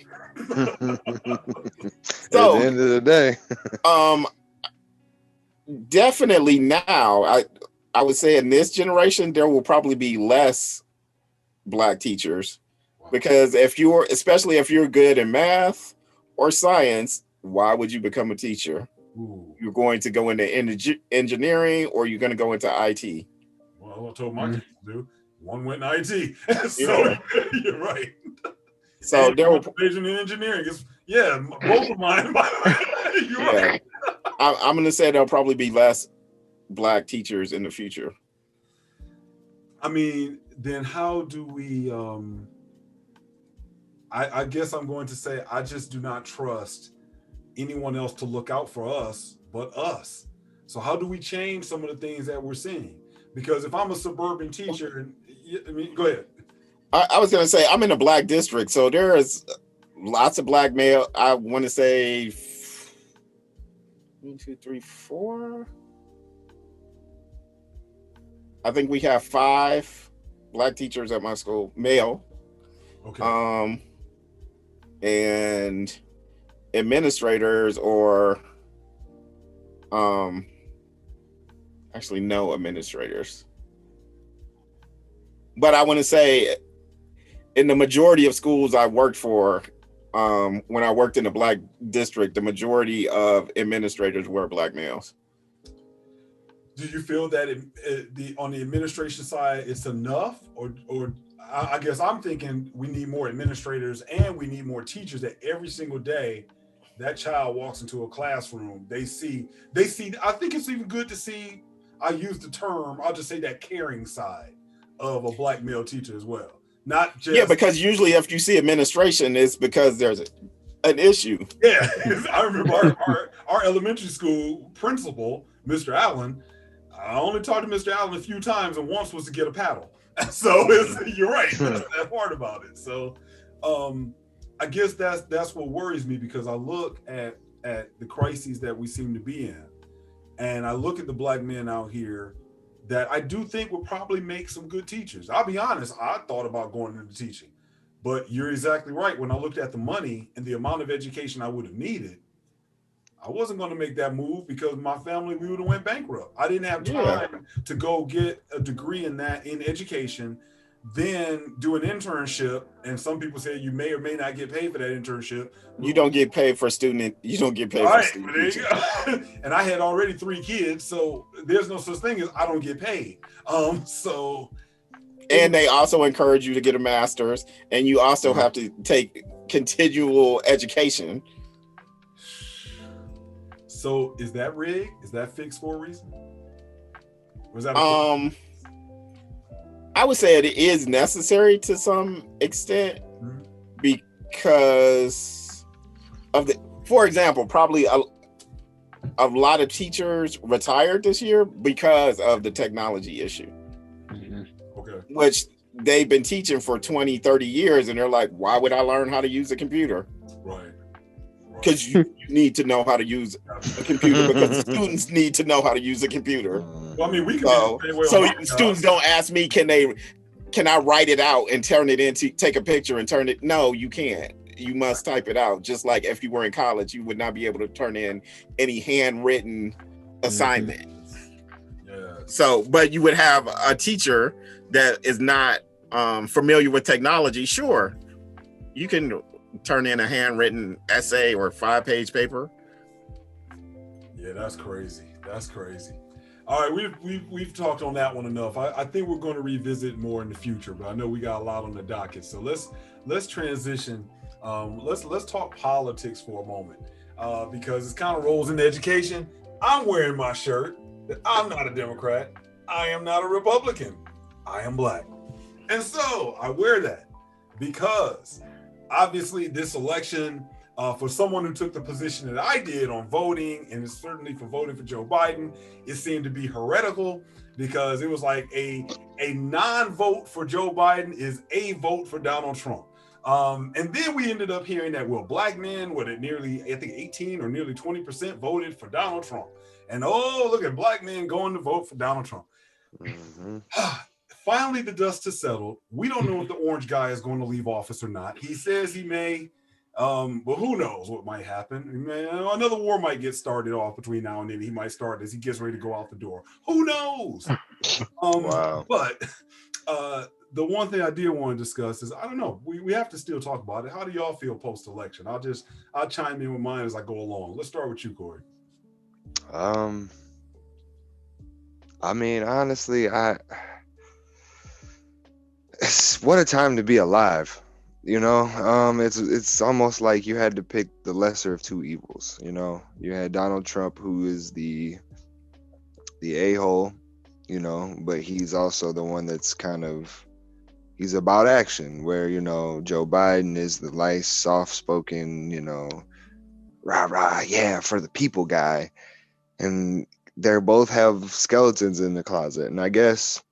At the end of the day. Definitely now, I would say in this generation, there will probably be less black teachers. Wow. Because especially if you're good in math or science, why would you become a teacher? Ooh. You're going to go into engineering, or you're going to go into IT. Well, I told my kids to do. One went in IT. So you're right. So there were vision in engineering. Both of mine. By the way. You're right. I'm going to say there'll probably be less black teachers in the future. I mean, then how do we? I guess I'm going to say I just do not trust anyone else to look out for us but us. So how do we change some of the things that we're seeing? Because if I'm a suburban teacher, go ahead. I was going to say I'm in a black district, so there is lots of black male. I want to say 1, 2, 3, 4. I think we have 5 black teachers at my school, male, Okay. and administrators or actually no administrators. But I want to say in the majority of schools I worked for, when I worked in the black district, the majority of administrators were black males. Do you feel that on the administration side it's enough, or I guess I'm thinking we need more administrators and we need more teachers that every single day that child walks into a classroom, they see. I think it's even good to see. I use the term. I'll just say that caring side of a black male teacher as well. Not just because usually if you see administration, it's because there's an issue. Yeah, I remember our elementary school principal, Mr. Allen. I only talked to Mr. Allen a few times, and once was to get a paddle. So you're right. That's that part about it. So I guess that's what worries me, because I look at the crises that we seem to be in, and I look at the black men out here that I do think will probably make some good teachers. I'll be honest, I thought about going into teaching, but you're exactly right. When I looked at the money and the amount of education I would have needed, I wasn't going to make that move because my family, we would have went bankrupt. I didn't have time to go get a degree in education, then do an internship. And some people say you may or may not get paid for that internship. You don't get paid for student. You don't get paid for student. There you go. And I had already 3 kids, so there's no such thing as I don't get paid. And they also encourage you to get a master's, and you also have to take continual education. So is that rigged? Is that fixed for a reason? Or is that I would say it is necessary to some extent, because of for example, probably a lot of teachers retired this year because of the technology issue. Okay. Which they've been teaching for 20, 30 years, and they're like, why would I learn how to use a computer? Right. Because you need to know how to use a computer, because students need to know how to use a computer. Well, I mean, we can so students don't ask me, can I write it out and turn it into, take a picture and turn it? No, you can't. You must type it out. Just like if you were in college, you would not be able to turn in any handwritten assignment. Yeah. So, but you would have a teacher that is not familiar with technology. Sure, you can turn in a handwritten essay or 5-page paper. Yeah, that's crazy. All right, we've talked on that one enough. I think we're going to revisit more in the future, but I know we got a lot on the docket. So let's transition. Let's talk politics for a moment, because it kind of rolls into education. I'm wearing my shirt that I'm not a Democrat. I am not a Republican. I am black, and so I wear that because obviously this election, for someone who took the position that I did on voting, and certainly for voting for Joe Biden, it seemed to be heretical, because it was like a non-vote for Joe Biden is a vote for Donald Trump. And then we ended up hearing that, well, black men, nearly, I think 18 or nearly 20% voted for Donald Trump. And look at black men going to vote for Donald Trump. Mm-hmm. Finally, the dust has settled. We don't know if the orange guy is going to leave office or not. He says he may, but who knows what might happen. Another war might get started off between now and then. He might start as he gets ready to go out the door. Who knows? Wow. But the one thing I did want to discuss is, I don't know, we have to still talk about it. How do y'all feel post-election? I'll chime in with mine as I go along. Let's start with you, Corey. I mean, honestly, what a time to be alive, you know. It's almost like you had to pick the lesser of two evils, you know. You had Donald Trump, who is the a-hole, you know, but he's also the one that's he's about action, where, you know, Joe Biden is the nice, soft-spoken, you know, rah, yeah, for the people guy. And they both have skeletons in the closet. And I guess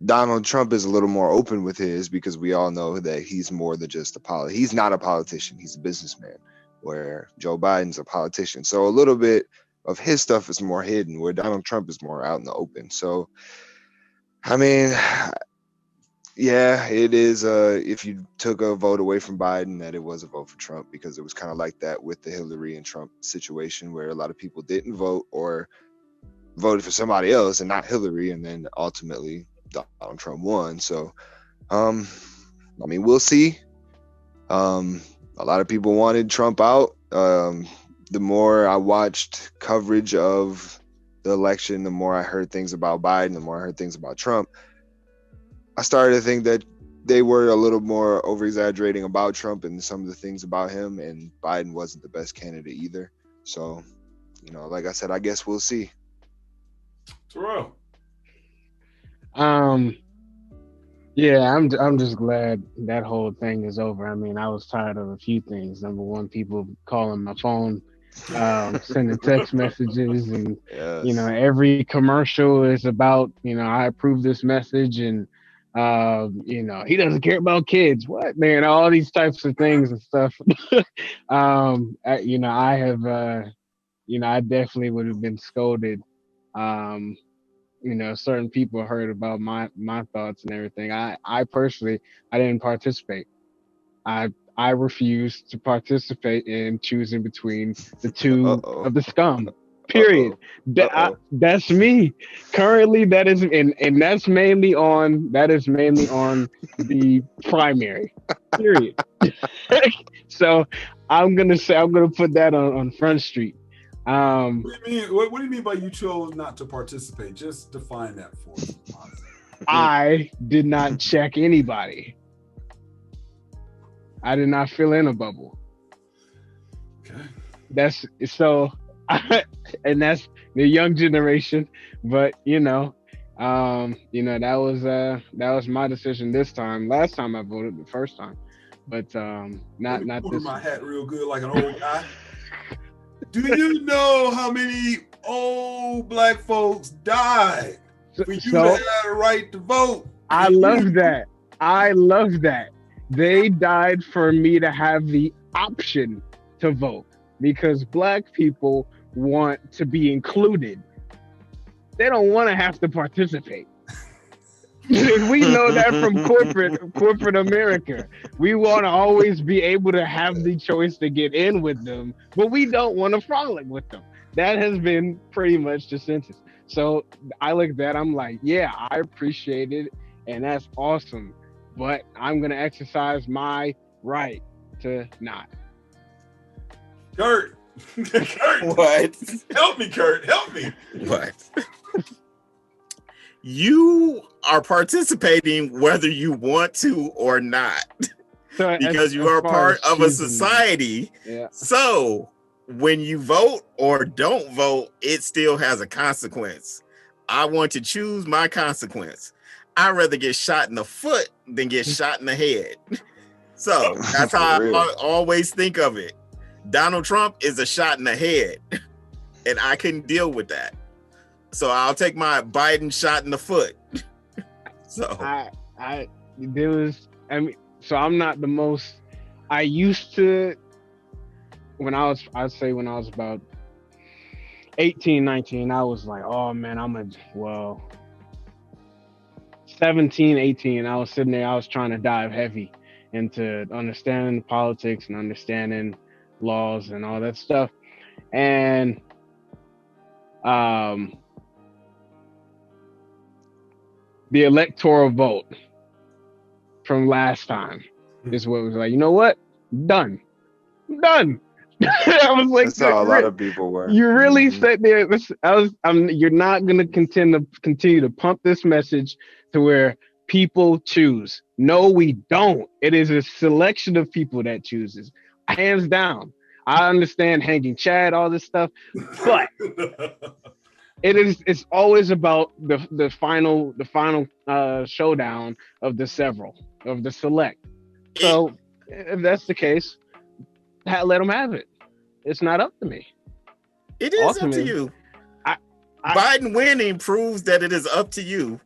Donald Trump is a little more open with his, because we all know that he's more than just he's not a politician, he's a businessman, where Joe Biden's a politician. So a little bit of his stuff is more hidden, where Donald Trump is more out in the open. So, I mean, Yeah, it is. If you took a vote away from Biden, that it was a vote for Trump, because it was kind of like that with the Hillary and Trump situation, where a lot of people didn't vote or voted for somebody else and not Hillary, and then ultimately Donald Trump won. So, I mean, we'll see. A lot of people wanted Trump out. The more I watched coverage of the election, the more I heard things about Biden, the more I heard things about Trump. I started to think that they were a little more over-exaggerating about Trump and some of the things about him, and Biden wasn't the best candidate either. So, like I said, I guess we'll see. Terrell. Yeah, I'm just glad that whole thing is over. I mean, I was tired of a few things. Number one, people calling my phone, sending text messages, and Yes. every commercial is about I approve this message, and he doesn't care about kids. What, man? All these types of things and stuff. I have I definitely would have been scolded. Certain people heard about my thoughts and everything. I personally, I didn't participate. I refused to participate in choosing between the two Uh-oh. of the scum. Period. Uh-oh. That's me. Currently, that is, and that's mainly on the primary. Period. So I'm gonna put that on Front Street. What do you mean? What do you mean by you chose not to participate? Just define that for us. I did not check anybody. I did not fill in a bubble. Okay. That's so, and that's the young generation. But that was my decision this time. Last time I voted the first time, but not Put this. my hat real good like an old guy. Do you know how many old black folks died for you to have the right to vote? I love that. They died for me to have the option to vote, because black people want to be included. They don't want to have to participate. We know that from corporate America. We want to always be able to have the choice to get in with them, but we don't want to frolic with them. That has been pretty much the census. So I look at that, I'm like, yeah, I appreciate it, and that's awesome. But I'm gonna exercise my right to not. Kurt. What? Help me, Kurt. Help me. What? You are participating whether you want to or not, So because you are part of a society. Yeah. So when you vote or don't vote, it still has a consequence. I want to choose my consequence. I'd rather get shot in the foot than get shot in the head. So that's how I always think of it. Donald Trump is a shot in the head, and I couldn't deal with that. So I'll take my Biden shot in the foot. So so I'm not the most. I used to, I'd say when I was about 18, 19, I was like, oh man, 17, 18, I was sitting there, I was trying to dive heavy into understanding politics and understanding laws and all that stuff. And the electoral vote from last time is what was like, you know what? Done. I was like, that's how a lot of people were. You really sat there. You're not gonna continue to pump this message to where people choose. No, we don't. It is a selection of people that chooses. Hands down. I understand hanging Chad, all this stuff, but it's always about the final showdown of the select. So if that's the case, let them have it. It's not up to me. It is up to you. Biden winning proves that it is up to you.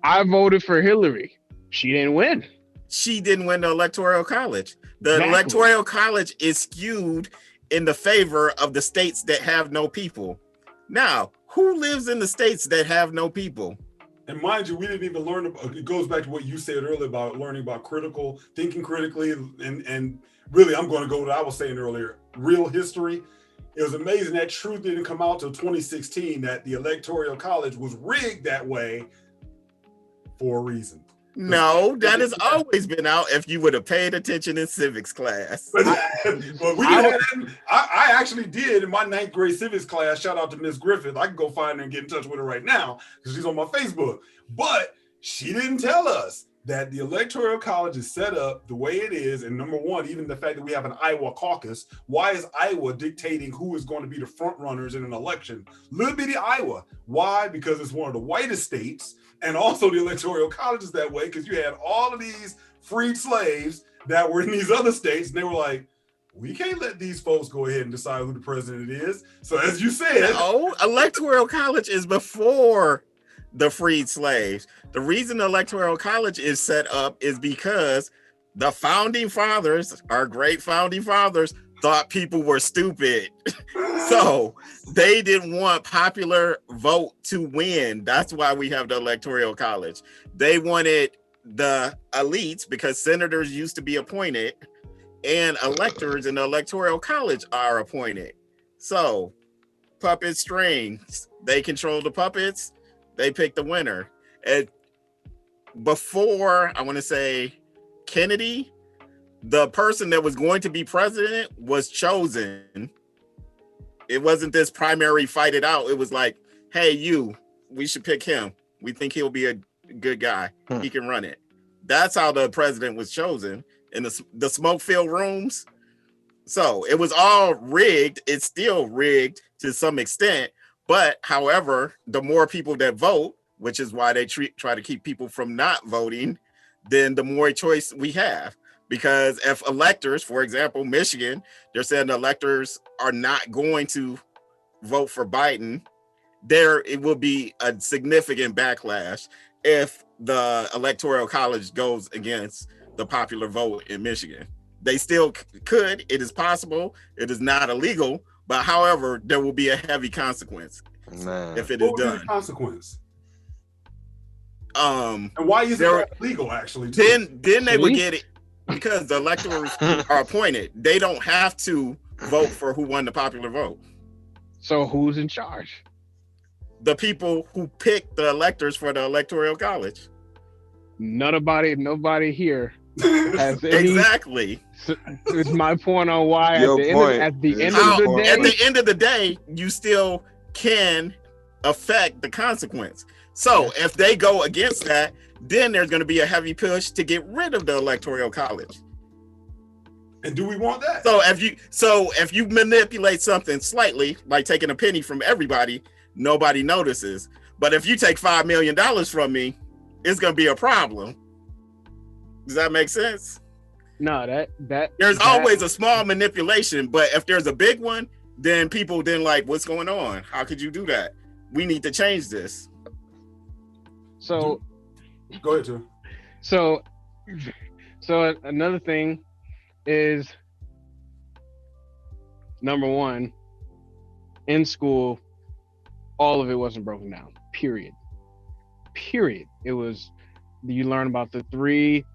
I voted for Hillary. She didn't win. She didn't win the Electoral College. The Electoral College is skewed in the favor of the states that have no people. Now, who lives in the states that have no people? And mind you, we didn't even learn about, it goes back to what you said earlier about learning about thinking critically, and really, I'm going to go to what I was saying earlier, real history. It was amazing that truth didn't come out till 2016, that the Electoral College was rigged that way for a reason. No, that has always been out if you would have paid attention in civics class. But I actually did in my 9th grade civics class. Shout out to Miss Griffith. I can go find her and get in touch with her right now because she's on my Facebook. But she didn't tell us that the Electoral College is set up the way it is. And number one, even the fact that we have an Iowa caucus. Why is Iowa dictating who is going to be the front runners in an election? Little bitty Iowa. Why? Because it's one of the whitest states. And also the Electoral College is that way because you had all of these freed slaves that were in these other states, and they were like, we can't let these folks go ahead and decide who the president is. So as you said, no, Electoral College is before the freed slaves. The reason the Electoral College is set up is because the founding fathers, our great founding fathers, thought people were stupid. So they didn't want popular vote to win. That's why we have the Electoral College. They wanted the elites because senators used to be appointed and electors in the Electoral College are appointed. So puppet strings, they control the puppets, they pick the winner. And before, I want to say Kennedy, the person that was going to be president was chosen. It wasn't this primary fight it out. It was like, hey, we should pick him. We think he'll be a good guy. He can run it. That's how the president was chosen in the smoke-filled rooms. So it was all rigged. It's still rigged to some extent. But however, the more people that vote, which is why they try to keep people from not voting, then the more choice we have. Because if electors, for example, Michigan, they're saying the electors are not going to vote for Biden, it will be a significant backlash if the Electoral College goes against the popular vote in Michigan. They still could. It is possible. It is not illegal. But however, there will be a heavy consequence if it is done. Consequence. And why is it illegal, actually? Too? Then they would get it. Because the electors are appointed, they don't have to vote for who won the popular vote. So who's in charge? The people who pick the electors for the Electoral College. Nobody here has any. Exactly. It's my point on why at the end of the day, you still can affect the consequence. So if they go against that, then there's going to be a heavy push to get rid of the Electoral College. And do we want that? So if you manipulate something slightly, like taking a penny from everybody, nobody notices. But if you take $5 million from me, it's going to be a problem. Does that make sense? No, there's always a small manipulation, but if there's a big one, then people like, what's going on? How could you do that? We need to change this. So go ahead, Joe. So another thing is, number one, in school, all of it wasn't broken down. Period. It was, you learn about the three,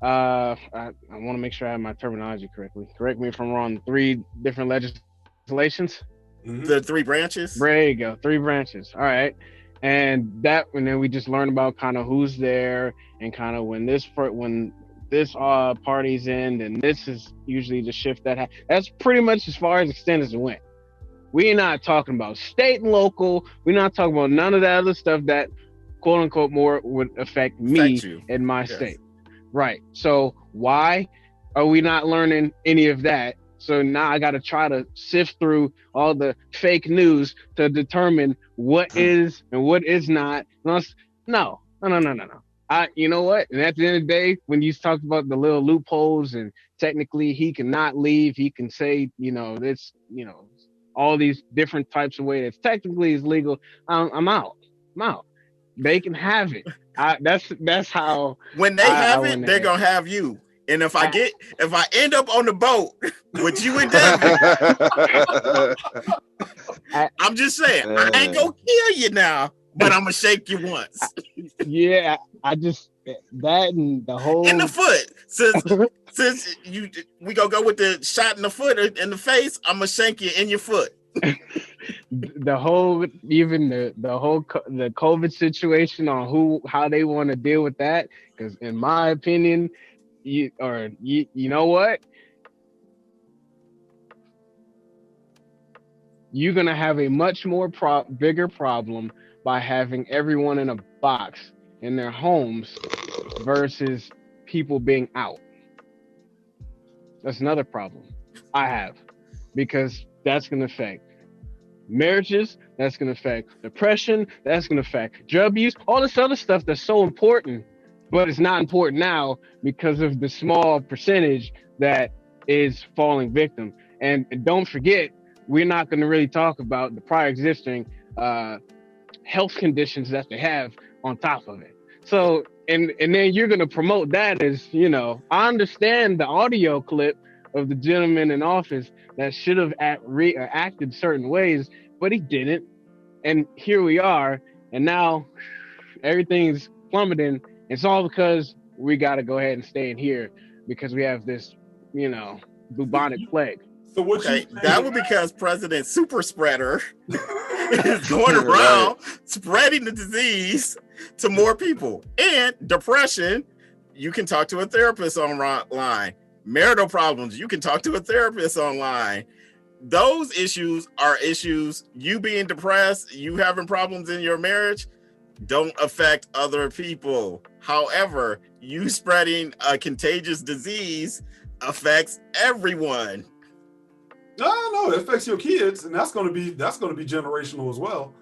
I want to make sure I have my terminology correctly. Correct me if I'm wrong. 3 different legislations. The 3 branches. There you go. 3 branches. All right. And then we just learn about kind of who's there and kind of when this party's in, and this is usually the shift that's pretty much as far as extent as it went. We're not talking about state and local. We're not talking about none of that other stuff that quote unquote more would affect me in my state. Right. So why are we not learning any of that? So now I got to try to sift through all the fake news to determine what is and what is not. No. You know what? And at the end of the day, when you talked about the little loopholes and technically he cannot leave, he can say, this, all these different types of ways that technically is legal. I'm out. They can have it. That's how. When they have it, they're gonna have you. And if I end up on the boat with you and David, I'm just saying, I ain't gonna kill you now, but I'm gonna shake you once Yeah, I just that and the whole in the foot. Since we gonna go with the shot in the foot or in the face, I'm gonna shank you in your foot. the whole the COVID situation on how they want to deal with that. Because in my opinion, you know what, you're gonna have a much more bigger problem by having everyone in a box in their homes versus people being out. That's another problem I have, because that's gonna affect marriages, that's going to affect depression, that's going to affect drug use, all this other stuff that's so important, but it's not important now because of the small percentage that is falling victim. And don't forget, we're not going to really talk about the prior existing health conditions that they have on top of it. So, and then you're going to promote that as, I understand the audio clip of the gentleman in office that should have acted certain ways, but he didn't. And here we are, and now everything's plummeting. It's all because we got to go ahead and stay in here because we have this, bubonic plague. So what? Okay, that was because President Super Spreader is going around spreading the disease to more people. And depression, you can talk to a therapist online. Marital problems, you can talk to a therapist online. Those issues are issues. You being depressed, you having problems in your marriage, don't affect other people. However, you spreading a contagious disease affects everyone. No, it affects your kids, and that's going to be generational as well.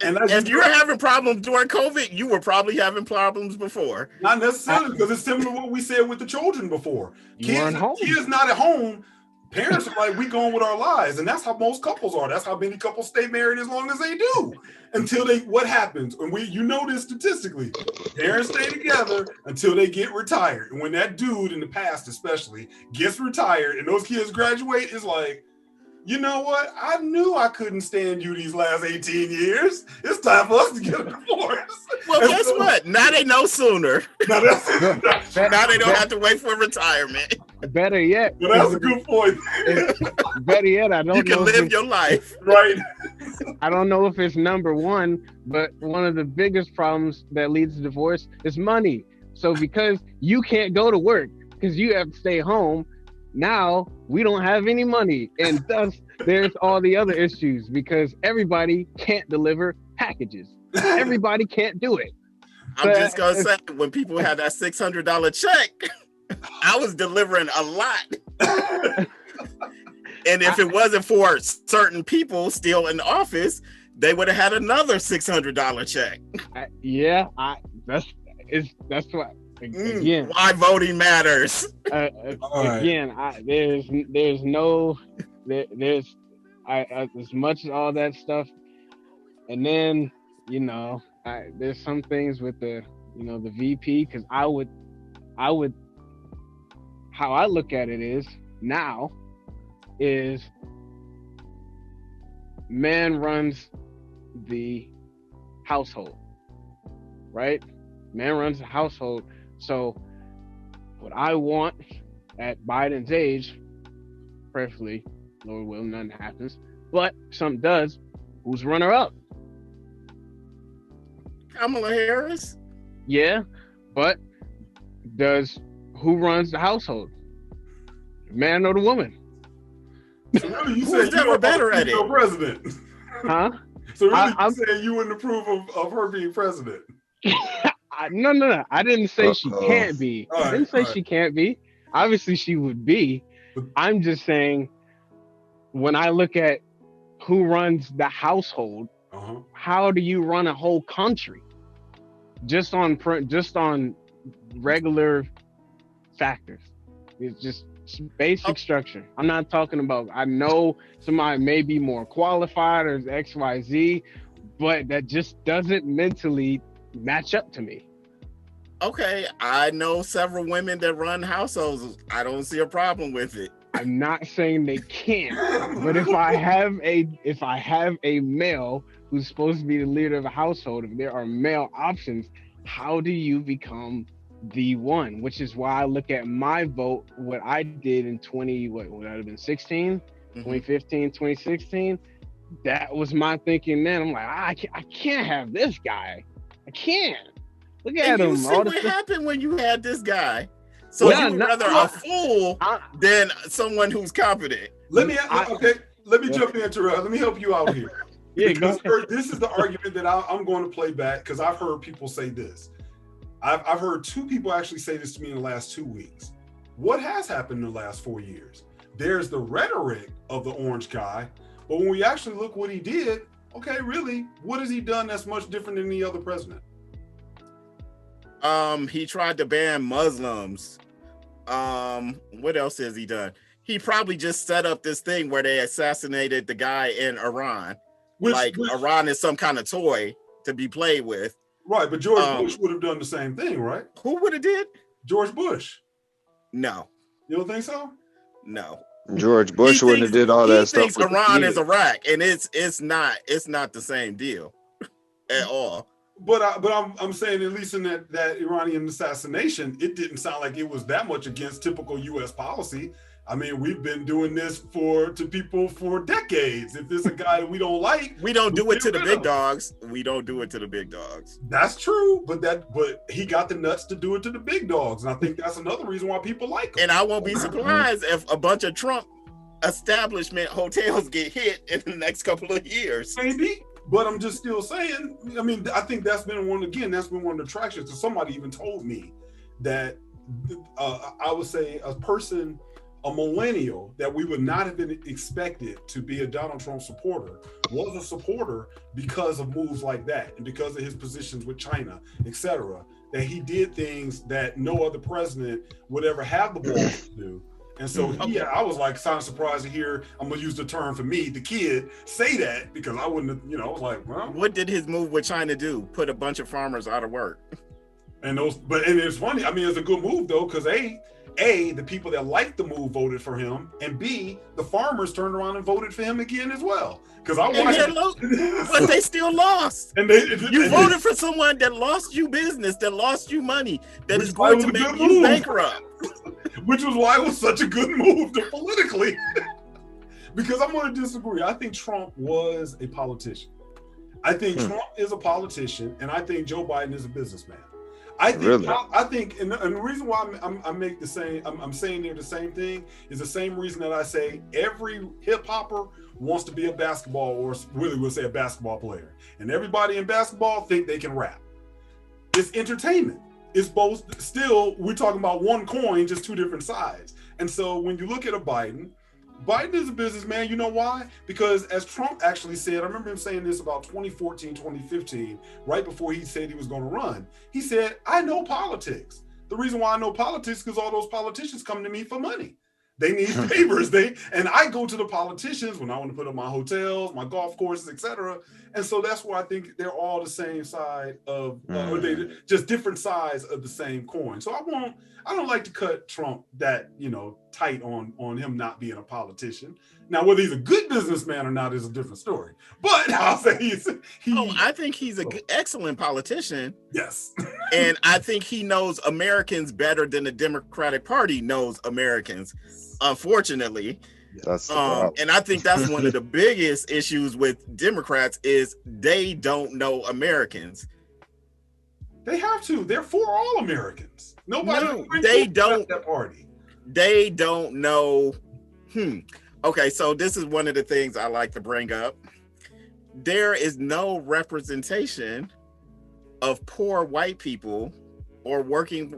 And if you're having problems during COVID, you were probably having problems before. Not necessarily, because it's similar to what we said with the children before. Kids not at home. Parents are like, we going with our lives. And that's how most couples are. That's how many couples stay married as long as they do. Until what happens? And this statistically. Parents stay together until they get retired. And when that dude, in the past especially, gets retired and those kids graduate, it's like, you know what? I knew I couldn't stand you these last 18 years. It's time for us to get a divorce. Well, guess what? Now they know sooner. Now they don't have to wait for retirement. Better yet. Well, that's a good point. Better yet, I don't know. You can live your life. Right. I don't know if it's number one, but one of the biggest problems that leads to divorce is money. So because you can't go to work because you have to stay home, now we don't have any money, and thus there's all the other issues because everybody can't deliver packages. Everybody can't do it. I'm just gonna say, when people had that $600 check, I was delivering a lot. And if it wasn't for certain people still in the office, they would have had another $600 check. That's what. Again, why voting matters. Again, as much as all that stuff, and then there's some things with the the VP, because I would how I look at it is man runs the household, right? Man runs the household. So what I want at Biden's age, preferably, Lord willing, nothing happens, but something does, who's runner up? Kamala Harris? Yeah, but who runs the household? The man or the woman? So really, you said you were better at it. President. Huh? So really, I'm saying you wouldn't approve of her being president. No. I didn't say she can't be. I didn't say she can't be. Obviously, she would be. I'm just saying, when I look at who runs the household, how do you run a whole country? Just on regular factors. It's just basic structure. I'm not talking about, I know somebody may be more qualified or XYZ, but that just doesn't mentally match up to me. Okay, I know several women that run households. I don't see a problem with it. I'm not saying they can't, but if I have a male who's supposed to be the leader of a household, if there are male options, how do you become the one? Which is why I look at my vote, what I did in 20, what would that have been 16, 2015, 2016. That was my thinking then. I'm like, I can't have this guy. I can't. Look at And you him. see what happened when you had this guy. So Well, you would rather a fool than someone who's competent. Let me jump in, Terrell. Let me help you out here. Yeah, Because this is the argument that I'm going to play back, because I've heard people say this. I've heard two people actually say this to me in the last 2 weeks. What has happened in the last 4 years? There's the rhetoric of the orange guy, but when we actually look what he did, okay, really, what has he done that's much different than any other president? He tried to ban Muslims. What else has he done? He probably just set up this thing where they assassinated the guy in Iran. Iran is some kind of toy to be played with. Right, but George Bush would have done the same thing, right? Who would have did? George Bush. No. You don't think so? No. George Bush wouldn't have did all that stuff. He thinks Iran is Iraq, and it's not the same deal at all. But I'm saying, at least in that Iranian assassination, it didn't sound like it was that much against typical U.S. policy. I mean, we've been doing this to people for decades. If there's a guy we don't like, we don't do it to the big dogs. We don't do it to the big dogs. That's true, but he got the nuts to do it to the big dogs, and I think that's another reason why people like him. And I won't be surprised if a bunch of Trump establishment hotels get hit in the next couple of years. Maybe. But I'm just still saying, I mean, I think that's been one of the attractions. Somebody even told me that I would say a millennial that we would not have been expected to be a Donald Trump supporter was a supporter because of moves like that and because of his positions with China, etc. That he did things that no other president would ever have the balls to do. And so, I was like kind of surprised to hear, I'm going to use the term for me, the kid, say that, because I wouldn't have, I was like, well. What did his move with China do? Put a bunch of farmers out of work. And it's funny. I mean, it's a good move, though, because A, the people that liked the move voted for him, and B, the farmers turned around and voted for him again as well. Because I watched but they still lost. And you voted for someone that lost you business, that lost you money, that is going to make you bankrupt. Which was why it was such a good move politically. Because I'm going to disagree. I think Trump was a politician. I think Trump is a politician, and I think Joe Biden is a businessman. I think, and the reason why I'm saying they're the same thing is the same reason that I say every hip hopper wants to be a basketball, or really we'll say a basketball player, and everybody in basketball think they can rap. It's entertainment. It's both. Still, we're talking about one coin, just two different sides. And so when you look at a Biden is a businessman. You know why? Because as Trump actually said, I remember him saying this about 2014, 2015, right before he said he was going to run. He said, I know politics. The reason why I know politics is because all those politicians come to me for money. They need favors. And I go to the politicians when I want to put up my hotels, my golf courses, etc. And so that's why I think they're all the same side of, or they just different sides of the same coin. So I don't like to cut Trump that, tight on him not being a politician. Now, whether he's a good businessman or not is a different story. But I'll say I think he's an excellent politician. Yes. And I think he knows Americans better than the Democratic Party knows Americans. Unfortunately, that's the problem. And I think that's one of the biggest issues with Democrats is they don't know Americans. They have to. They're for all Americans. They don't. That party. They don't know. Okay, so this is one of the things I like to bring up. There is no representation of poor white people or working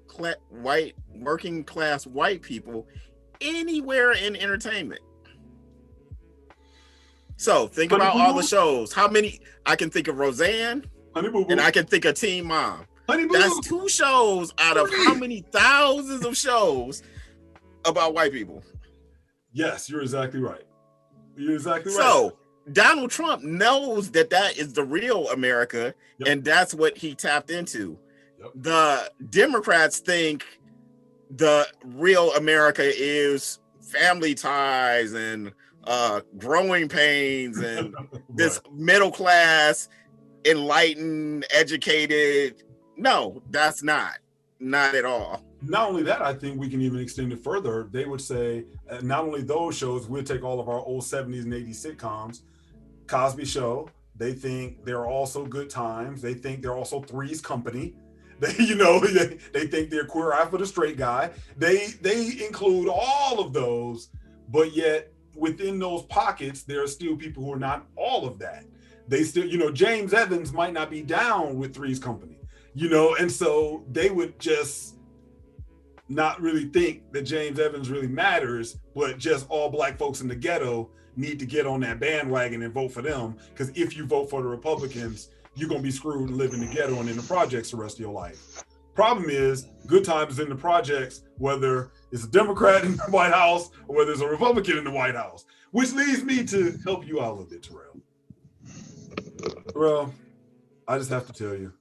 class white people anywhere in entertainment. So think about all the shows. How many? I can think of Roseanne, and I can think of Teen Mom. That's 2 shows out of how many thousands of shows about white people? Yes, you're exactly right. So Donald Trump knows that is the real America, and that's what he tapped into. The Democrats think the real America is family ties and growing pains and this Right. middle class, enlightened, educated. No, that's not at all. Not only that, I think we can even extend it further. They would say, not only those shows, we'll take all of our old 70s and 80s sitcoms, Cosby Show. They think they're also Good Times. They think they're also Three's Company. They, they think they're Queer Eye for the Straight Guy. They include all of those, but yet within those pockets, there are still people who are not all of that. They still, James Evans might not be down with Three's Company, and so they would just not really think that James Evans really matters, but just all Black folks in the ghetto need to get on that bandwagon and vote for them, because if you vote for the Republicans, you're going to be screwed and live in the ghetto and in the projects the rest of your life. Problem is, Good Times in the projects, whether it's a Democrat in the White House or whether it's a Republican in the White House, which leads me to help you out a little bit, Terrell. Terrell, I just have to tell you,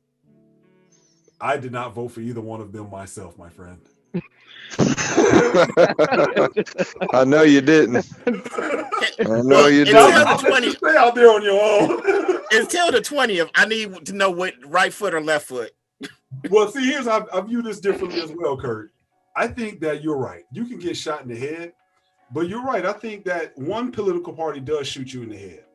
I did not vote for either one of them myself, my friend. I know you didn't. I know you didn't. Stay out there on your own. Until the 20th, I need to know what right foot or left foot. Well, see, I view this differently as well, Kurt. I think that you're right. You can get shot in the head, but you're right. I think that one political party does shoot you in the head,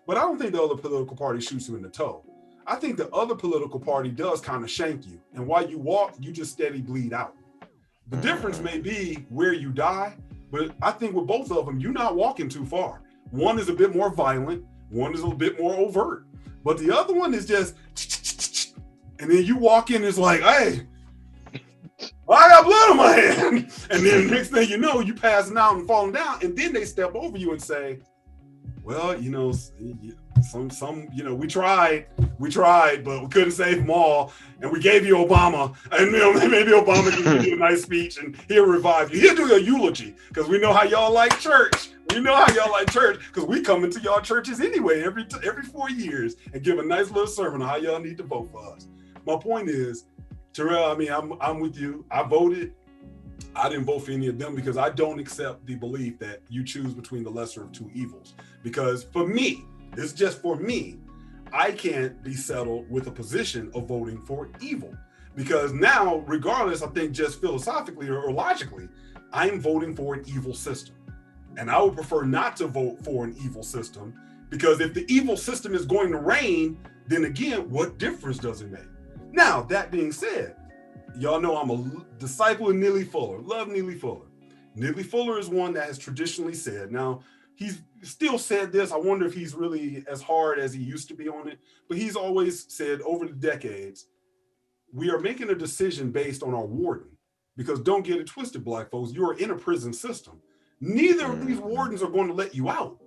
but I don't think the other political party shoots you in the toe. I think the other political party does kind of shank you, and while you walk, you just steady bleed out. The difference may be where you die, but I think with both of them, you're not walking too far. One is a bit more violent, one is a bit more overt, but the other one is just, and then you walk in, it's like, hey, I got blood on my hand. And then the next thing you know, you passing out and falling down, and then they step over you and say, well, we tried, but we couldn't save them all. And we gave you Obama, and maybe Obama can give you a nice speech and he'll revive you. He'll do your eulogy, because we know how y'all like church. Because we come into y'all churches anyway every 4 years and give a nice little sermon on how y'all need to vote for us. My point is, Terrell, I'm with you. I voted. I didn't vote for any of them because I don't accept the belief that you choose between the lesser of two evils. Because for me, it's just for me, I can't be settled with a position of voting for evil. Because now, regardless, I think just philosophically or logically, I'm voting for an evil system. And I would prefer not to vote for an evil system, because if the evil system is going to reign, then again, what difference does it make? Now, that being said, y'all know I'm a disciple of Neely Fuller. Love Neely Fuller. Neely Fuller is one that has traditionally said, now he's still said this, I wonder if he's really as hard as he used to be on it, but he's always said over the decades, we are making a decision based on our warden. Because don't get it twisted, Black folks, you are in a prison system. Neither of these wardens are going to let you out.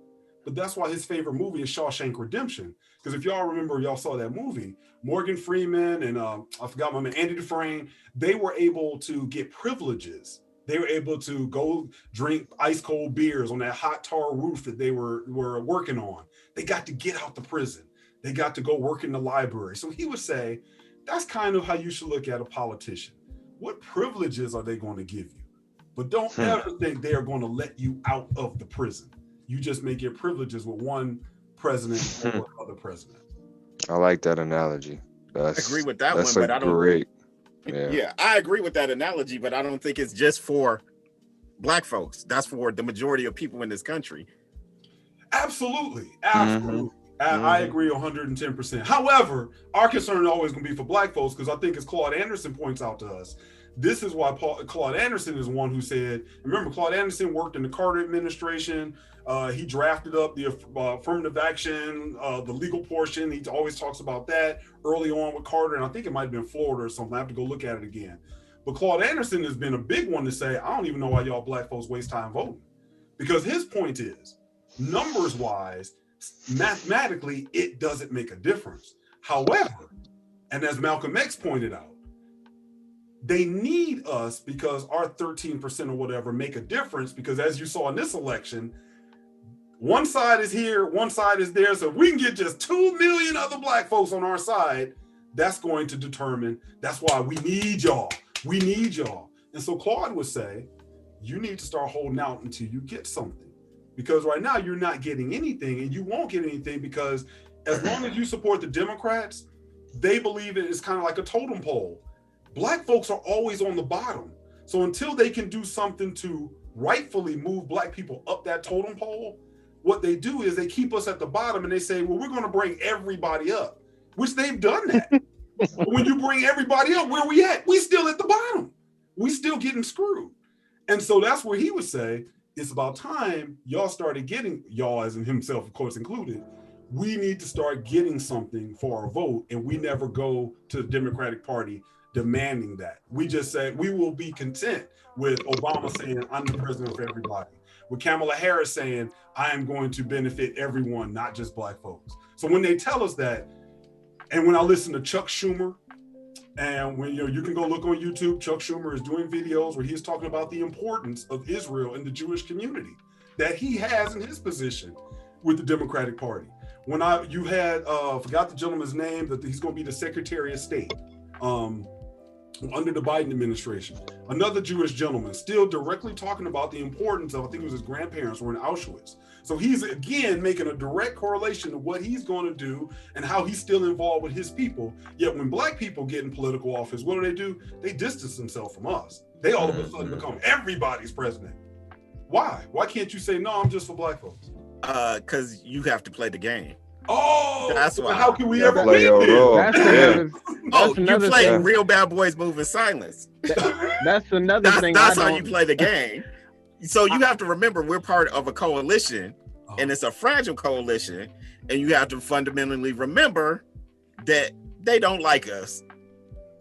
But that's why his favorite movie is Shawshank Redemption. Because if y'all remember, y'all saw that movie, Morgan Freeman and I forgot my man, Andy Dufresne, they were able to get privileges. They were able to go drink ice cold beers on that hot tar roof that they were working on. They got to get out the prison. They got to go work in the library. So he would say, that's kind of how you should look at a politician. What privileges are they going to give you? But don't ever think they are going to let you out of the prison. You just may get privileges with one president or other president. I like that analogy. I agree with that one, but I don't. Great. Yeah, I agree with that analogy, but I don't think it's just for Black folks. That's for the majority of people in this country. Absolutely. I agree 110%. However, our concern is always going to be for Black folks, because I think as Claude Anderson points out to us, this is why Claude Anderson is one who said, remember, Claude Anderson worked in the Carter administration. He drafted up the affirmative action, the legal portion. He always talks about that early on with Carter, and I think it might have been Florida or something. I have to go look at it again. But Claude Anderson has been a big one to say, I don't even know why y'all Black folks waste time voting. Because his point is, numbers-wise, mathematically, it doesn't make a difference. However, and as Malcolm X pointed out, they need us because our 13% or whatever make a difference, because as you saw in this election, one side is here, one side is there. So if we can get just 2 million other Black folks on our side, that's going to determine, that's why we need y'all. We need y'all. And so Claude would say, you need to start holding out until you get something. because right now you're not getting anything, and you won't get anything because as long as you support the Democrats, they believe it is kind of like a totem pole. Black folks are always on the bottom. So until they can do something to rightfully move Black people up that totem pole, what they do is they keep us at the bottom and they say, well, we're going to bring everybody up, which they've done that. But when you bring everybody up, where we at? We still at the bottom. We still getting screwed. And so that's where he would say, it's about time y'all started getting, y'all as in himself, of course, included, we need to start getting something for our vote. And we never go to the Democratic Party demanding that. We just say, we will be content with Obama saying, I'm the president for everybody. With Kamala Harris saying, I am going to benefit everyone, not just Black folks. So when they tell us that, and when I listen to Chuck Schumer, and when you can go look on YouTube, Chuck Schumer is doing videos where he's talking about the importance of Israel and the Jewish community that he has in his position with the Democratic Party. When you had forgot the gentleman's name, that he's going to be the Secretary of State under the Biden administration, another Jewish gentleman still directly talking about the importance of, I think it was his grandparents were in Auschwitz. So he's again making a direct correlation to what he's going to do and how he's still involved with his people. Yet when Black people get in political office, what do? They distance themselves from us. They all of a sudden become everybody's president. Why? Why can't you say, no, I'm just for Black folks? Because you have to play the game. Oh, that's why. How can we ever play your role? You play real bad boys move in silence. That's another thing. That's how you play the game. So you have to remember, we're part of a coalition, and it's a fragile coalition, and you have to fundamentally remember that they don't like us.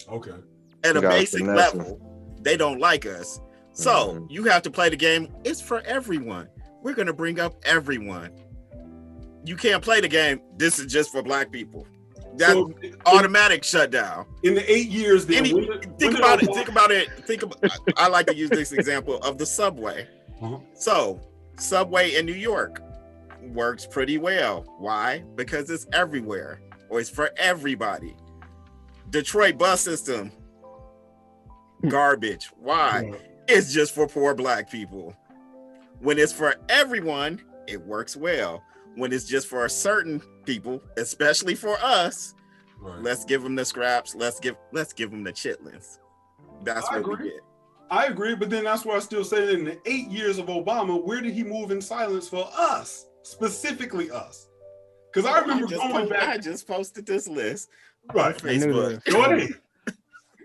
Okay. At a basic level, they don't like us. So you have to play the game. It's for everyone. We're going to bring up everyone. You can't play the game, this is just for Black people. That's automatic shutdown. In the 8 years, then, think about it. I like to use this example of the subway. So, subway in New York works pretty well. Why? Because it's everywhere, or it's for everybody. Detroit bus system, garbage. Why? It's just for poor Black people. When it's for everyone, it works well. When it's just for certain people, especially for us, let's give them the scraps. Let's give them the chitlins. That's what we get. I agree, but then that's why I still say that in the 8 years of Obama, where did he move in silence for us, specifically us? Because I remember going back. I just posted this list on Facebook. Go ahead.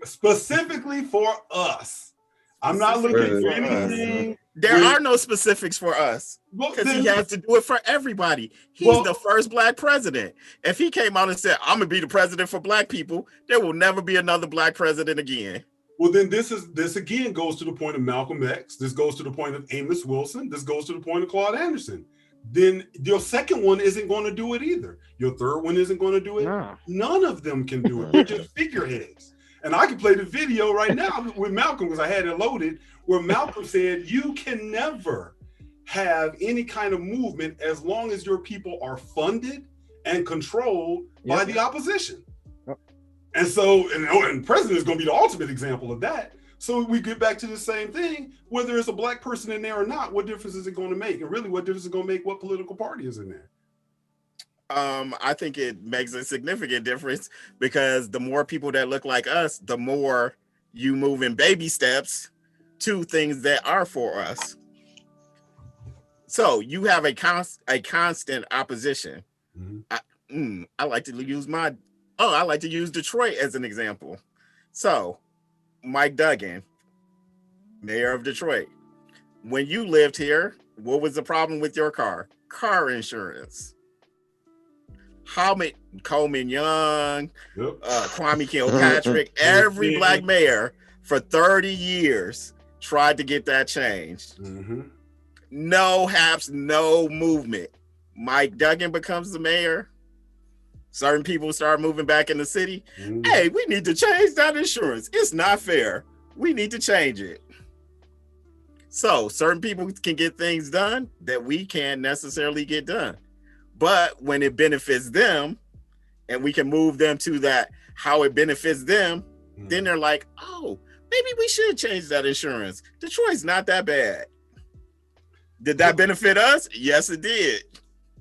Specifically for us. I'm not looking for anything. There are no specifics for us because he has to do it for everybody. He's the first Black president. If he came out and said, I'm going to be the president for Black people, there will never be another Black president again. Well, then this again goes to the point of Malcolm X. This goes to the point of Amos Wilson. This goes to the point of Claude Anderson. Then your second one isn't going to do it either. Your third one isn't going to do it. No. None of them can do it. They're just figureheads. And I can play the video right now with Malcolm because I had it loaded, where Malcolm said, you can never have any kind of movement as long as your people are funded and controlled by the opposition. And so, and president is going to be the ultimate example of that. So we get back to the same thing, whether it's a Black person in there or not, what difference is it going to make? And really, what difference is it going to make what political party is in there? I think it makes a significant difference because the more people that look like us, the more you move in baby steps to things that are for us. So you have a constant opposition. I like to use Detroit as an example. So Mike Duggan, mayor of Detroit. When you lived here, what was the problem with your car? Car insurance. How many Coleman Young, Kwame Kilpatrick, every Black mayor for 30 years tried to get that changed. No haps, no movement. Mike Duggan becomes the mayor. Certain people start moving back in the city. Hey, we need to change that insurance. It's not fair. We need to change it. So certain people can get things done that we can't necessarily get done. But when it benefits them and we can move them to that, how it benefits them, then they're like, oh, maybe we should change that insurance. Detroit's not that bad. Did that benefit us? Yes, it did.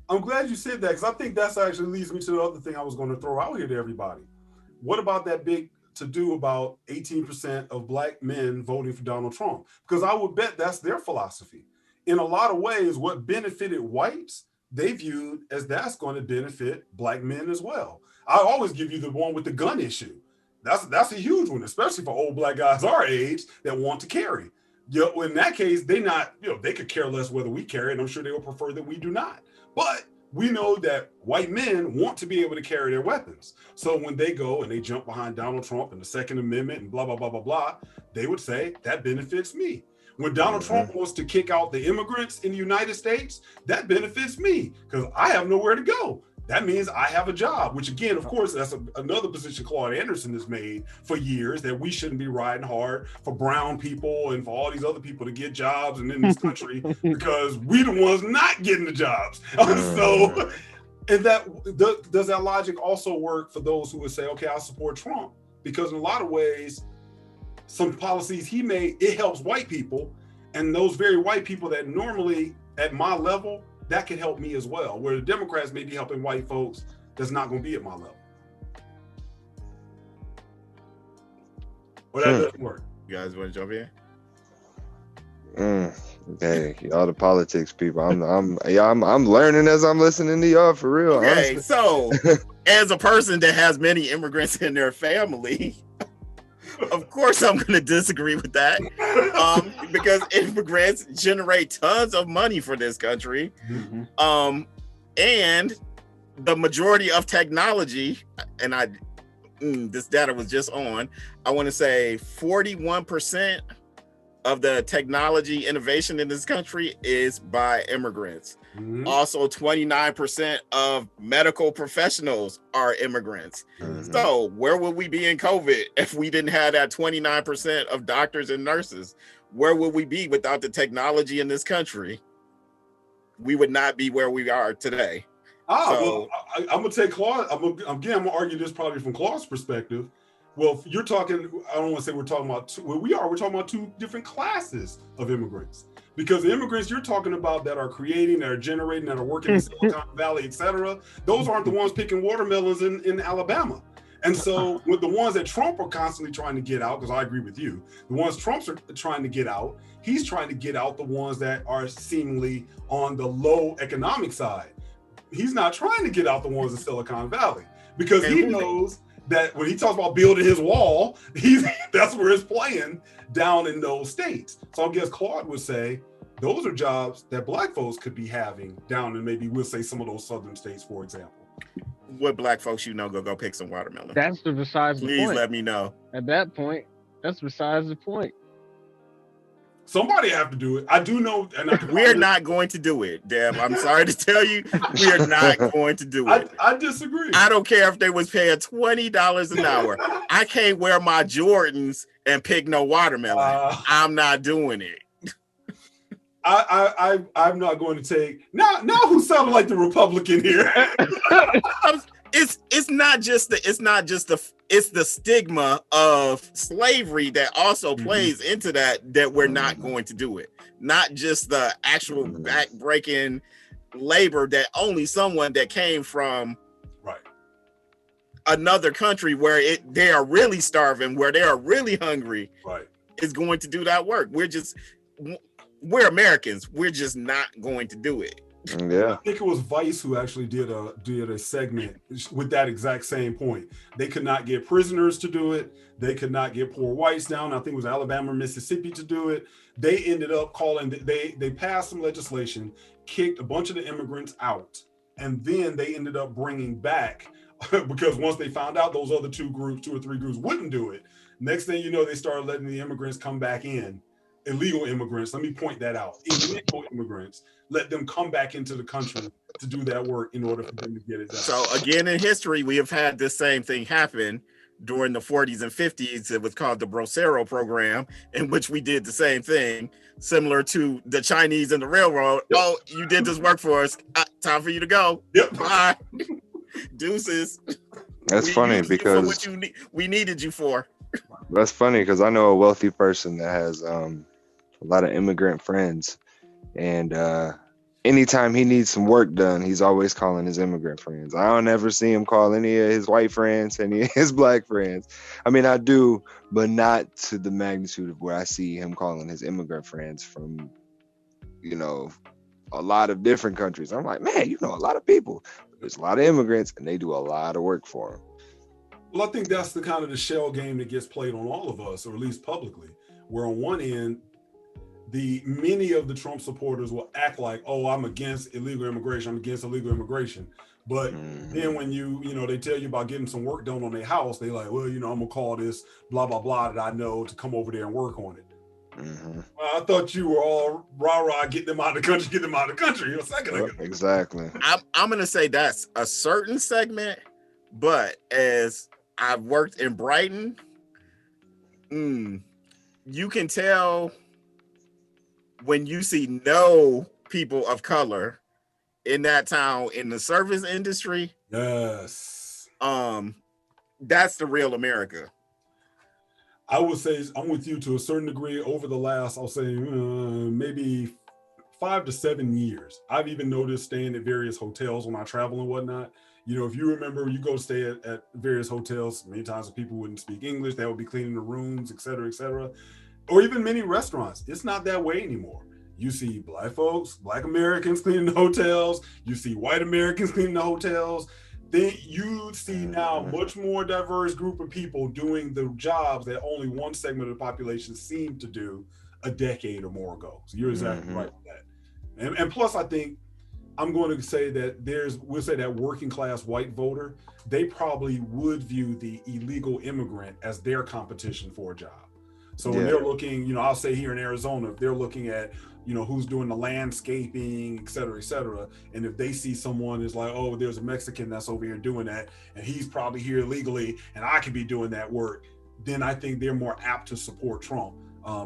I'm glad you said that, because I think that's actually leads me to the other thing I was going to throw out here to everybody. What about that big to-do about 18% of black men voting for Donald Trump? Because I would bet that's their philosophy. In a lot of ways, what benefited whites, they viewed as that's going to benefit black men as well. I always give you the one with the gun issue. That's a huge one, especially for old black guys our age that want to carry. In that case, they could care less whether we carry, and I'm sure they would prefer that we do not. But we know that white men want to be able to carry their weapons. So when they go and they jump behind Donald Trump and the Second Amendment and blah, blah, blah, blah, blah, they would say that benefits me. When Donald Trump wants to kick out the immigrants in the United States, that benefits me because I have nowhere to go. That means I have a job, which again, of course, that's another position Claude Anderson has made for years, that we shouldn't be riding hard for brown people and for all these other people to get jobs and in this country because we the ones not getting the jobs. So, and does that logic also work for those who would say, okay, I'll support Trump? Because in a lot of ways, some policies he made, it helps white people, and those very white people that normally at my level, that can help me as well. Where the Democrats may be helping white folks that's not going to be at my level. Well, that doesn't work. You guys want to jump in? Hey, y'all the politics people. I'm learning as I'm listening to y'all for real. Okay, honestly. So as a person that has many immigrants in their family, of course I'm going to disagree with that, because immigrants generate tons of money for this country, and the majority of technology, and this data was just on, I want to say 41% of the technology innovation in this country is by immigrants. Also, 29% of medical professionals are immigrants. So where would we be in COVID if we didn't have that 29% of doctors and nurses? Where would we be without the technology in this country? We would not be where we are today. Well, I'm going to take Claude. I'm going to argue this probably from Claude's perspective. Well, you're talking, I don't want to say we're talking about we're talking about two different classes of immigrants. Because the immigrants you're talking about that are creating, that are generating, that are working in Silicon Valley, et cetera, those aren't the ones picking watermelons in Alabama. And so with the ones that Trump are constantly trying to get out, because I agree with you, the ones Trump's are trying to get out, he's trying to get out the ones that are seemingly on the low economic side. He's not trying to get out the ones in Silicon Valley because he knows that when he talks about building his wall, that's where it's playing down in those states. So I guess Claude would say those are jobs that black folks could be having down in maybe we'll say some of those southern states, for example. What black folks go pick some watermelon? That's besides the point. Please let me know. At that point, that's besides the point. Somebody have to do it. I do know, and we're not going to do it, Deb. I'm sorry to tell you, we are not going to do it. I disagree. I don't care if they was paying $20 an hour. I can't wear my Jordans and pick no watermelon. I'm not doing it. I'm not going to take now who sounded like the Republican here. It's the stigma of slavery that also plays into that we're not going to do it. Not just the actual back-breaking labor that only someone that came from another country where they are really starving, where they are really hungry, is going to do that work. We're Americans. We're just not going to do it. Yeah, I think it was Vice who actually did a segment with that exact same point. They could not get prisoners to do it. They could not get poor whites down. I think it was Alabama or Mississippi to do it. They ended up they passed some legislation, kicked a bunch of the immigrants out, and then they ended up bringing back because once they found out those other two or three groups wouldn't do it, next thing you know, they started letting the immigrants come back in. Illegal immigrants, let me point that out. Illegal immigrants, let them come back into the country to do that work in order for them to get it done. So again, in history, we have had this same thing happen during the 40s and 50s. It was called the Bracero program, in which we did the same thing, similar to the Chinese and the railroad. Yep. Oh, you did this work for us. Time for you to go. Yep. Bye. Deuces. That's funny because we needed you for. That's funny because I know a wealthy person that has a lot of immigrant friends, And anytime he needs some work done, he's always calling his immigrant friends. I don't ever see him call any of his white friends, any of his black friends. I mean, I do, but not to the magnitude of where I see him calling his immigrant friends from, you know, a lot of different countries. I'm like, man, you know, a lot of people. There's a lot of immigrants, and they do a lot of work for him. Well, I think that's the kind of the shell game that gets played on all of us, or at least publicly, where on one end, many of the Trump supporters will act like, oh, I'm against illegal immigration, I'm against illegal immigration. But then when they tell you about getting some work done on their house, they like, well, I'm gonna call this blah, blah, blah that I know to come over there and work on it. Well, I thought you were all rah-rah, get them out of the country a second ago. Exactly. I'm gonna say that's a certain segment, but as I've worked in Brighton, you can tell when you see no people of color in that town in the service industry. Yes. That's the real America. I would say I'm with you to a certain degree. Over the last, I'll say maybe 5 to 7 years, I've even noticed staying at various hotels when I travel and whatnot. If you remember, you go stay at various hotels, many times people wouldn't speak English, they would be cleaning the rooms, et cetera, or even many restaurants. It's not that way anymore. You see black folks, black Americans cleaning the hotels. You see white Americans cleaning the hotels. Then you see now much more diverse group of people doing the jobs that only one segment of the population seemed to do a decade or more ago. So you're exactly right with that. And plus, I think I'm going to say that we'll say that working class white voter, they probably would view the illegal immigrant as their competition for a job. So when they're looking, I'll say here in Arizona, if they're looking at, who's doing the landscaping, et cetera, and if they see someone is like, oh, there's a Mexican that's over here doing that, and he's probably here illegally, and I could be doing that work, then I think they're more apt to support Trump.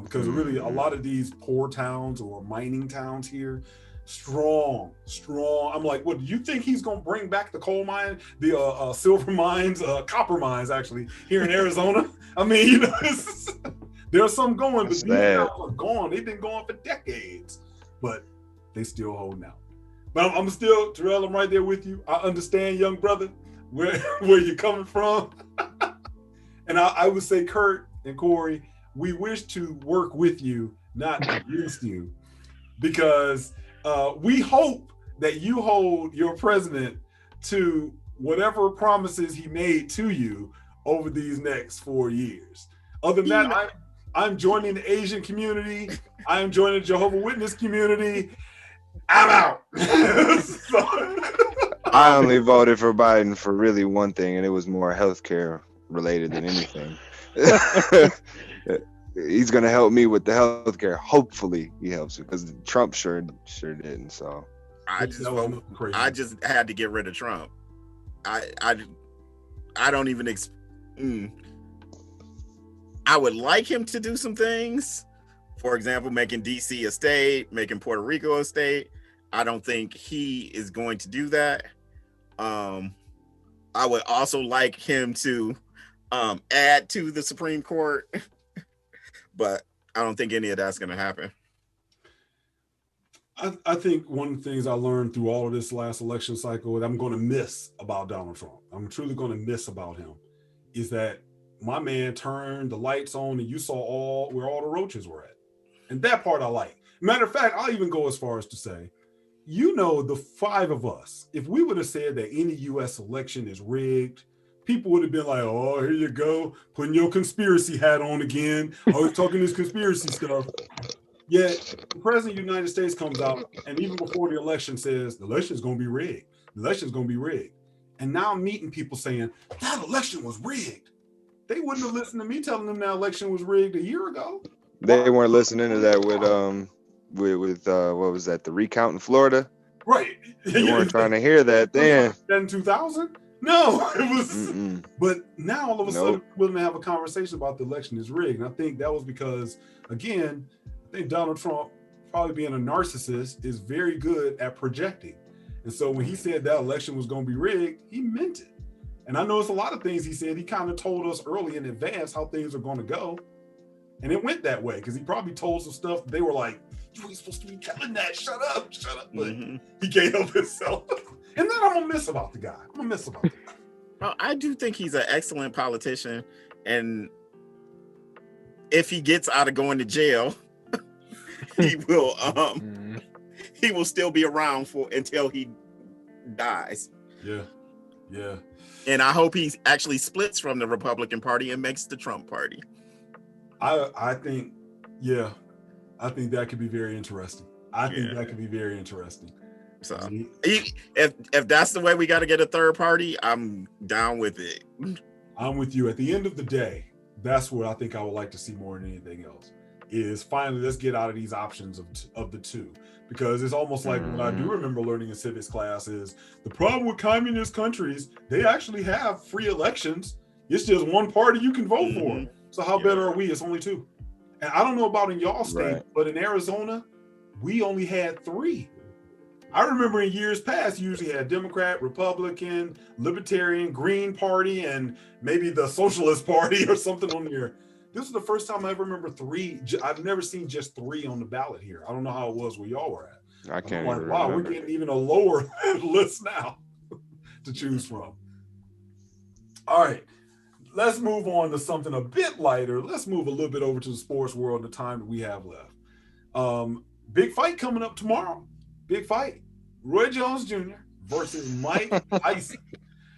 Because really a lot of these poor towns or mining towns here, strong. I'm like, what, do you think he's going to bring back the coal mine, the silver mines, copper mines, actually, here in Arizona? I mean, there's some going, but these guys are gone. They've been gone for decades, but they still holding out. But I'm still, Terrell, I'm right there with you. I understand, young brother, where you're coming from. And I would say, Kurt and Corey, we wish to work with you, not against you, because we hope that you hold your president to whatever promises he made to you over these next 4 years. Other than that, I'm joining the Asian community. I am joining the Jehovah's Witness community. I'm out. I only voted for Biden for really one thing, and it was more healthcare related than anything. He's gonna help me with the healthcare. Hopefully, he helps me, because Trump sure didn't. So I just had to get rid of Trump. I don't even. I would like him to do some things. For example, making DC a state, making Puerto Rico a state. I don't think he is going to do that. I would also like him to add to the Supreme Court, but I don't think any of that's going to happen. I think one of the things I learned through all of this last election cycle that I'm going to miss about Donald Trump, I'm truly going to miss about him, is that my man turned the lights on and you saw where all the roaches were at. And that part I like. Matter of fact, I'll even go as far as to say, the 5 of us, if we would have said that any US election is rigged, people would have been like, oh, here you go, putting your conspiracy hat on again. Always talking this conspiracy stuff. Yet the president of the United States comes out and even before the election says, the election is going to be rigged. The election is going to be rigged. And now I'm meeting people saying, that election was rigged. They wouldn't have listened to me telling them that election was rigged a year ago. They weren't listening to that with what was that, the recount in Florida? Right. They weren't trying to hear that then. In 2000? No, it was. But now all of a sudden we're willing to have a conversation about the election is rigged. And I think that was because, again, I think Donald Trump, probably being a narcissist, is very good at projecting. And so when he said that election was going to be rigged, he meant it. And I know it's a lot of things he said. He kind of told us early in advance how things are going to go. And it went that way because he probably told some stuff. They were like, you ain't supposed to be telling that. Shut up. But he can't help himself. And then I'm going to miss about the guy. Well, I do think he's an excellent politician. And if he gets out of going to jail, he will still be around until he dies. Yeah. And I hope he actually splits from the Republican Party and makes the Trump Party. I think that could be very interesting. So if that's the way we got to get a third party, I'm down with it. I'm with you. At the end of the day, that's what I think I would like to see more than anything else. Is finally let's get out of these options of the two, because it's almost like what I do remember learning in civics class is the problem with communist countries, they actually have free elections. It's just one party you can vote for. So how better are we? It's only two. And I don't know about in y'all state, but in Arizona, we only had 3. I remember in years past, you usually had Democrat, Republican, Libertarian, Green Party, and maybe the Socialist Party or something on there. This is the first time I ever remember 3. I've never seen just 3 on the ballot here. I don't know how it was where y'all were at. I can't like, even wow, remember. we're getting even a lower list now to choose from. All right, let's move on to something a bit lighter. Let's move a little bit over to the sports world, the time that we have left. Big fight coming up tomorrow. Big fight. Roy Jones Jr. versus Mike Tyson.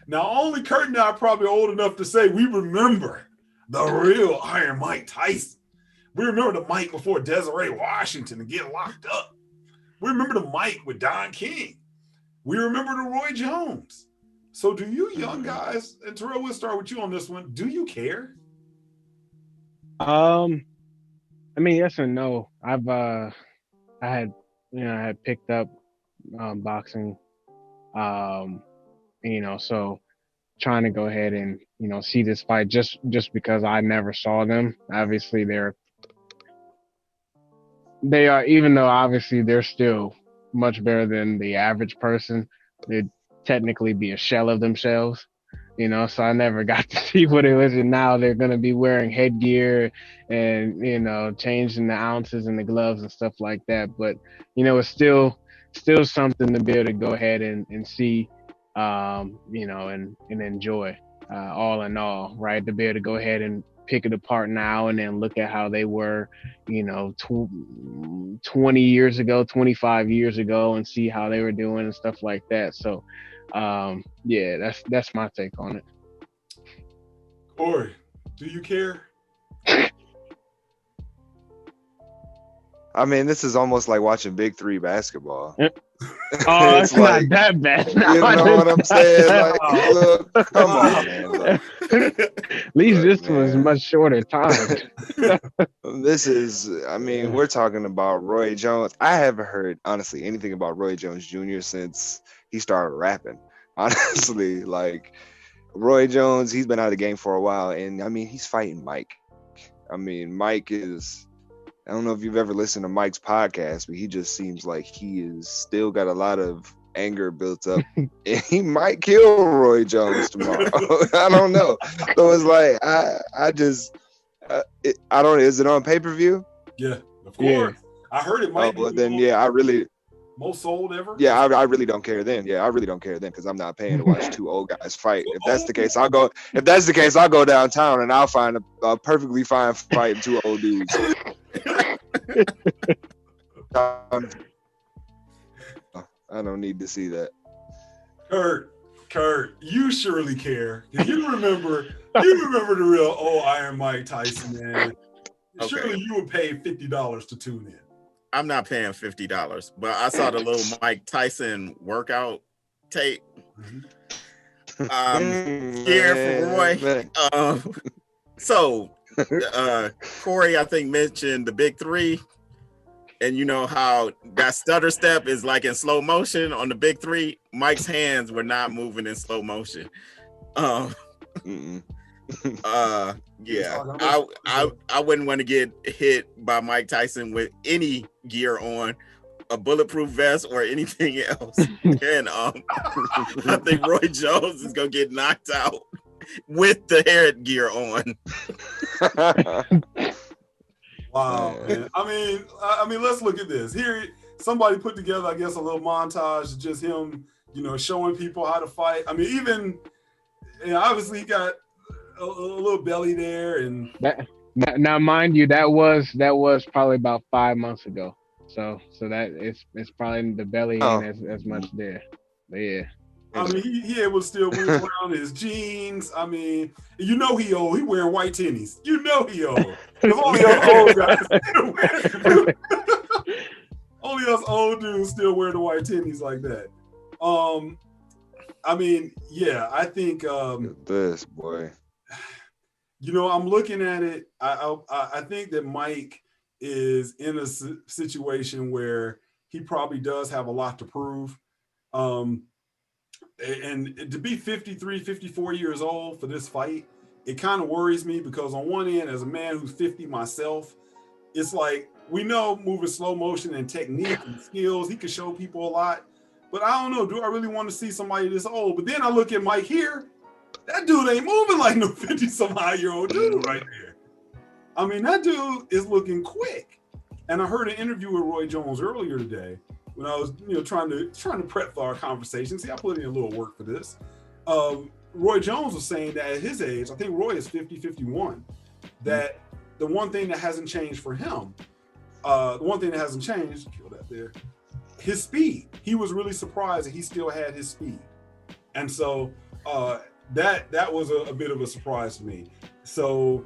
Now, only Kurt and I are probably old enough to say we remember the real Iron Mike Tyson. We remember the Mike before Desiree Washington and get locked up. We remember the Mike with Don King. We remember the Roy Jones. So do you young guys, and Terrell, we'll start with you on this one. Do you care? I mean, yes and no. I had picked up boxing, so trying to go ahead and, see this fight just because I never saw them. Obviously they are, even though obviously they're still much better than the average person, they'd technically be a shell of themselves, so I never got to see what it was. And now they're going to be wearing headgear and, changing the ounces and the gloves and stuff like that. But, it's still something to be able to go ahead and see, and enjoy, all in all, right? To be able to go ahead and pick it apart now and then look at how they were, 20 years ago, 25 years ago, and see how they were doing and stuff like that. So, that's my take on it. Corey, do you care? I mean, this is almost like watching Big 3 basketball. Oh, it's not that bad. You know what I'm saying? Like, look, come on, man. Look. At least this was much shorter time. This is, I mean, we're talking about Roy Jones. I haven't heard, honestly, anything about Roy Jones Jr. since he started rapping. Honestly, like, Roy Jones, he's been out of the game for a while. And, I mean, he's fighting Mike. I mean, Mike is... I don't know if you've ever listened to Mike's podcast, but he just seems like he is still got a lot of anger built up, and he might kill Roy Jones tomorrow. I don't know. So it's like I don't. Is it on pay-per-view? Yeah, of course. Yeah. I heard it might. Oh, well, then I really. Most sold ever? Yeah, I really don't care then. Yeah, I really don't care then because I'm not paying to watch 2 old guys fight. If that's the case, I'll go. If that's the case, I'll go downtown and I'll find a perfectly fine fight in 2 old dudes. I don't need to see that. Kurt, you surely care. You remember the real old Iron Mike Tyson, man. Okay. Surely you would pay $50 to tune in. I'm not paying $50, but I saw the little Mike Tyson workout tape. Scared for Roy. So Corey, I think, mentioned the Big 3, and you know how that stutter step is like in slow motion on the Big 3. Mike's hands were not moving in slow motion. Yeah, I wouldn't want to get hit by Mike Tyson with any gear on, a bulletproof vest or anything else. And I think Roy Jones is gonna get knocked out with the headgear on. Wow, man. I mean, let's look at this. Here, somebody put together, I guess, a little montage of just him, showing people how to fight. I mean, even, obviously he got a little belly there, and now, mind you, that was probably about 5 months ago. So that it's probably the belly ain't as much there. But yeah. I mean, he able to still move around his jeans. I mean, he old. He wearing white tennies. He old. Because only us old guys still wear. Only us old dudes still wear the white tennies like that. I mean, yeah, I think this boy. I'm looking at it. I think that Mike is in a situation where he probably does have a lot to prove. And to be 53, 54 years old for this fight, it kind of worries me because on one end, as a man who's 50 myself, it's like, we know moving slow motion and technique and skills, he can show people a lot, but I don't know, do I really want to see somebody this old? But then I look at Mike here, that dude ain't moving like no 50-some-odd-year-old dude right there. I mean, that dude is looking quick. And I heard an interview with Roy Jones earlier today, when I was, trying to prep for our conversation. See, I put in a little work for this. Roy Jones was saying that at his age, I think Roy is 50, 51, that the one thing that hasn't changed for him, kill that there, his speed. He was really surprised that he still had his speed. And so that was a bit of a surprise to me. So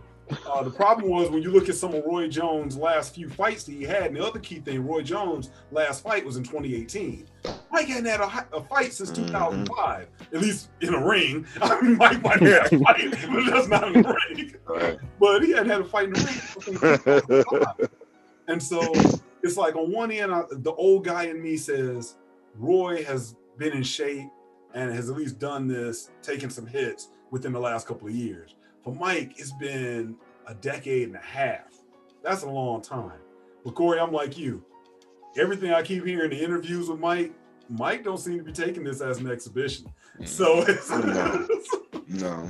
the problem was when you look at some of Roy Jones' last few fights that he had, and the other key thing, Roy Jones' last fight was in 2018. Mike hadn't had a fight since 2005, at least in a ring. I mean, Mike might have had a fight, but that's not in the ring. Right. But he hadn't had a fight in the ring. And so it's like on one end, the old guy in me says, Roy has been in shape and has at least done this, taken some hits within the last couple of years. For Mike, it's been a decade and a half. That's a long time. But Corey, I'm like you. Everything I keep hearing in the interviews with Mike don't seem to be taking this as an exhibition. So it's no.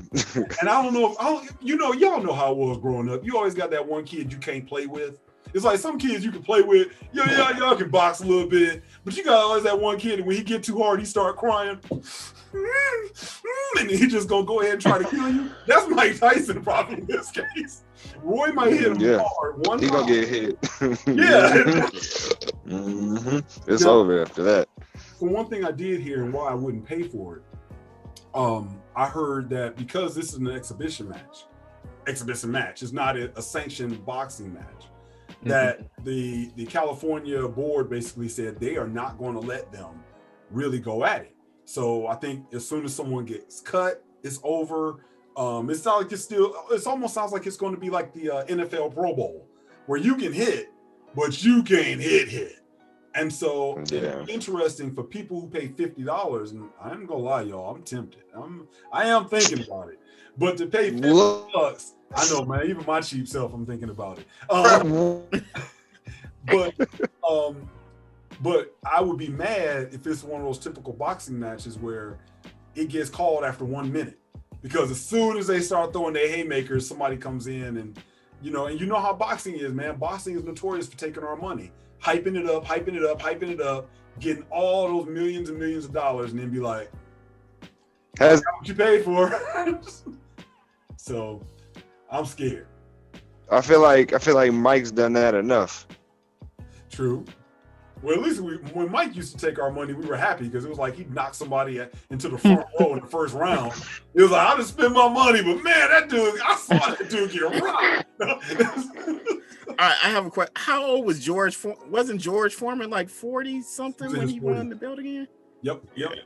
And I don't know if y'all know how it was growing up. You always got that one kid you can't play with. It's like some kids you can play with, y'all can box a little bit, but you got always that one kid, and when he get too hard, he start crying, and he just gonna go ahead and try to kill you. That's Mike Tyson probably in this case. Roy might hit him hard one time. He gonna get hit. Yeah. It's over after that. So one thing I did hear and why I wouldn't pay for it, I heard that because this is an exhibition match, it's not a sanctioned boxing match, that the California board basically said they are not going to let them really go at it. So I think as soon as someone gets cut, it's over. It's not like it almost sounds like it's going to be like the NFL Pro Bowl, where you can hit, but you can't hit. And so it's interesting for people who pay $50, and I ain't gonna lie, y'all, I'm tempted. I am thinking about it. But to pay $50, I know, man, even my cheap self, I'm thinking about it. But I would be mad if it's one of those typical boxing matches where it gets called after 1 minute. Because as soon as they start throwing their haymakers, somebody comes in and you know how boxing is, man. Boxing is notorious for taking our money, hyping it up, getting all those millions and millions of dollars, and then be like, that's what you paid for. So I'm scared. I feel like Mike's done that enough. True. Well, at least when Mike used to take our money, we were happy because it was like he'd knock somebody into the front row in the first round. It was like, I just spent my money, but man, I saw that dude get rocked. I have a question. How old was George? Wasn't George Foreman like 40 something when he won the belt again? Yep. Okay.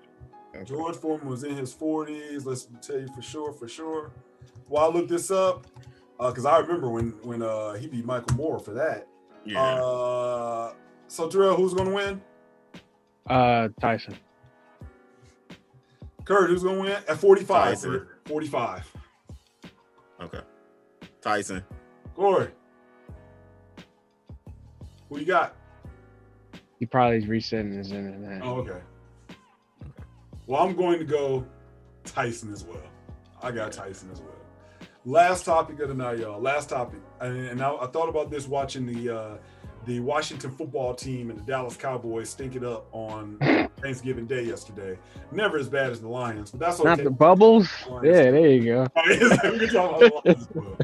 George Foreman was in his 40s. Let's tell you for sure. Well, I looked this up because I remember when he beat Michael Moore for that. Yeah. So Terrell, who's gonna win? Tyson. Kurt, who's gonna win at 45? Tyson. 45. Okay. Tyson. Corey. Who you got? He probably resetting his internet. Oh, okay. Well, I'm going to go Tyson as well. I got Tyson as Last topic of the night, y'all. Last topic, and I thought about this watching the Washington football team and the Dallas Cowboys stink it up on Thanksgiving Day yesterday. Never as bad as the Lions, but that's okay. Not the bubbles. Yeah, there you go. We're talking about the Lions as well.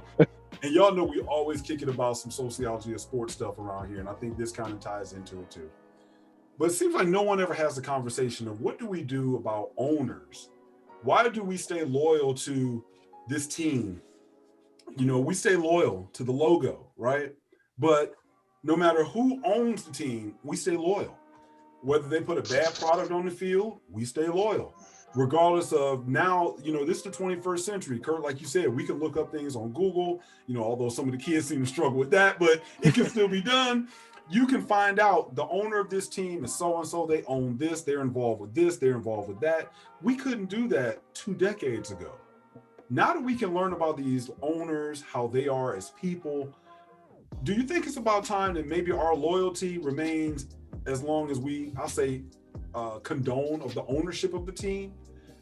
And y'all know we always kick it about some sociology of sports stuff around here, and I think this kind of ties into it too. But it seems like no one ever has the conversation of what do we do about owners? Why do we stay loyal to this team? You know, we stay loyal to the logo, right? But no matter who owns the team, we stay loyal. Whether they put a bad product on the field, we stay loyal. Regardless of now, you know, this is the 21st century. Kurt, like you said, we can look up things on Google, you know, although some of the kids seem to struggle with that, but it can still be done. You can find out the owner of this team is so-and-so, they own this, they're involved with this, they're involved with that. We couldn't do that 2 decades ago. Now that we can learn about these owners, how they are as people, do you think it's about time that maybe our loyalty remains as long as we, I'll say, condone of the ownership of the team?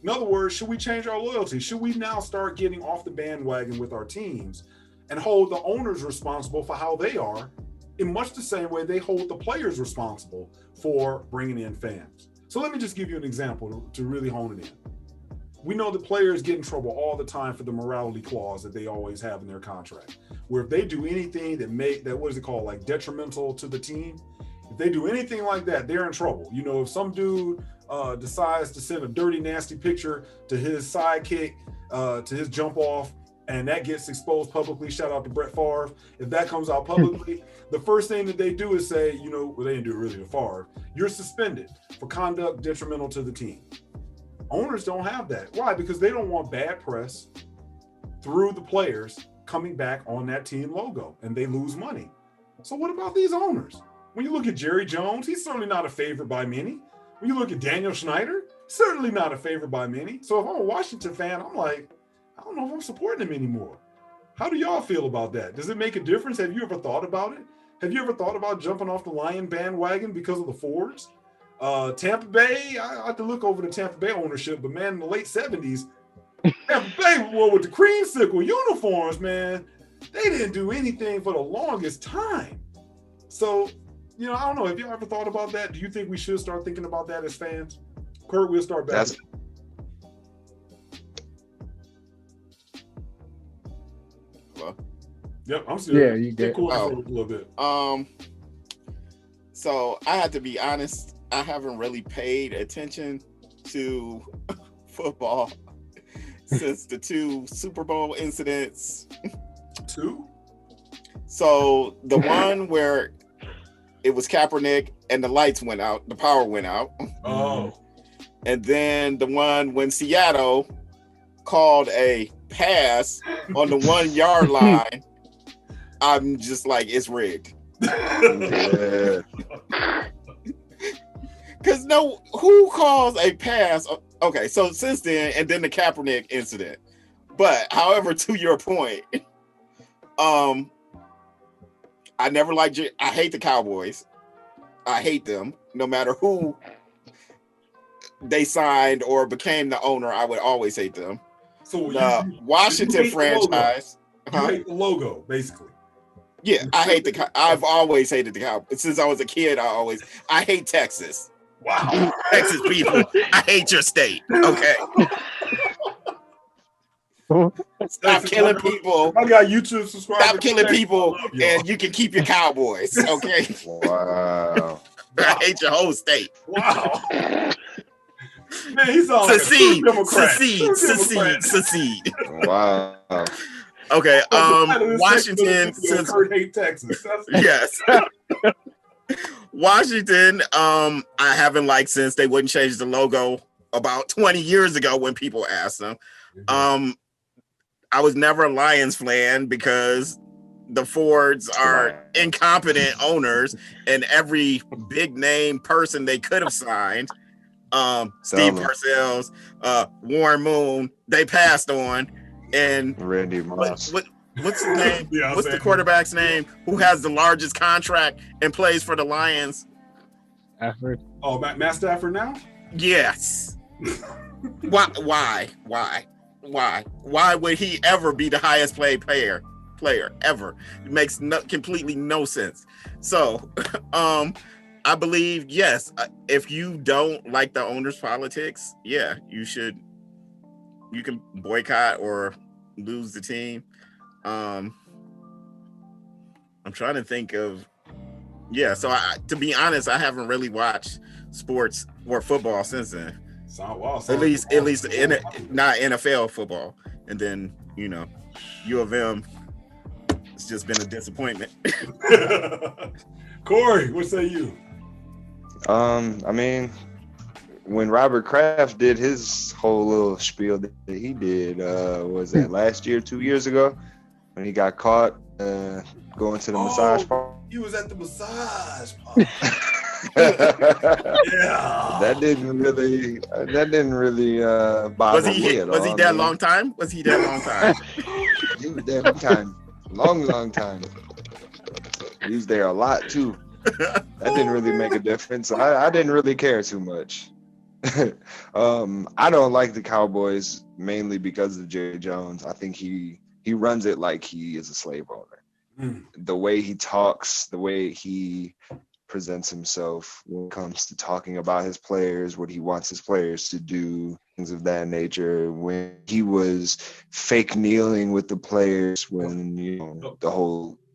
In other words, should we change our loyalty? Should we now start getting off the bandwagon with our teams and hold the owners responsible for how they are in much the same way they hold the players responsible for bringing in fans? So let me just give you an example to really hone it in. We know the players get in trouble all the time for the morality clause that they always have in their contract, where if they do anything that what is it called, like detrimental to the team, if they do anything like that, they're in trouble. You know, if some dude decides to send a dirty, nasty picture to his sidekick, to his jump off, and that gets exposed publicly, shout out to Brett Favre, if that comes out publicly, the first thing that they do is say, you know, well, they didn't do it really to Favre, you're suspended for conduct detrimental to the team. Owners don't have that. Why? Because they don't want bad press through the players coming back on that team logo, and they lose money. So what about these owners? When you look at Jerry Jones, he's certainly not a favorite by many. When you look at Daniel Snyder, certainly not a favorite by many. So if I'm a Washington fan, I'm like, I don't know if I'm supporting him anymore. How do y'all feel about that? Does it make a difference? Have you ever thought about it? Have you ever thought about jumping off the Lion bandwagon because of the Fords? Tampa Bay, I have to look over the Tampa Bay ownership, but man, in the late 70s, Tampa Bay with the creamsicle uniforms, man, they didn't do anything for the longest time. So, you know, I don't know. Have you ever thought about that? Do you think we should start thinking about that as fans? Kurt, we'll start back. Hello? Yep, I'm still. Yeah, you get cool a little bit. So I have to be honest. I haven't really paid attention to football since the 2 Super Bowl incidents. 2? So the one where it was Kaepernick and the lights went out, the power went out. Oh. And then the one when Seattle called a pass on the 1 yard line. I'm just like, it's rigged. Yeah. Because who calls a pass? Okay, so since then, and then the Kaepernick incident. But however, to your point, I never liked I hate the Cowboys. I hate them. No matter who they signed or became the owner, I would always hate them. So the Washington franchise. You hate the logo, basically. Yeah, I hate I've always hated the Cowboys. Since I was a kid, I hate Texas. Wow. Texas people, I hate your state. Okay. Stop killing people. I got YouTube subscribers. Stop killing people, and you can keep your Cowboys. Okay. Wow. I hate your whole state. Wow. Man, he's all secede. Like Secede. Wow. Okay. Washington. Since Kurt hate Texas. Yes. Washington, I haven't liked since they wouldn't change the logo about 20 years ago when people asked them. I was never a Lions fan because the Fords are incompetent owners, and every big name person they could have signed, Steve Parcells, Warren Moon, they passed on. And Randy Moss. What's his name? What's the quarterback's name? Who has the largest contract and plays for the Lions? Stafford. Oh, Matt Stafford now? Yes. Why? Why would he ever be the highest paid player ever? It makes completely no sense. So, I believe, yes, if you don't like the owner's politics, yeah, you can boycott or lose the team. I'm trying to think of, so to be honest, I haven't really watched sports or football since then. At least not NFL football. And then, U of M, it's just been a disappointment. Corey, what say you? I mean, when Robert Kraft did his whole little spiel that he did, was that last year, 2 years ago, when he got caught going to the massage park? He was at the massage park. Yeah. That didn't really bother me at all. Was he there a long time? Was he there a long time? He was there a long time. Long time. He was there a lot too. That didn't really make a difference. I didn't really care too much. I don't like the Cowboys mainly because of Jerry Jones. I think he runs it like he is a slave owner. The way he talks, the way he presents himself when it comes to talking about his players, what he wants his players to do, things of that nature. When he was fake kneeling with the players, when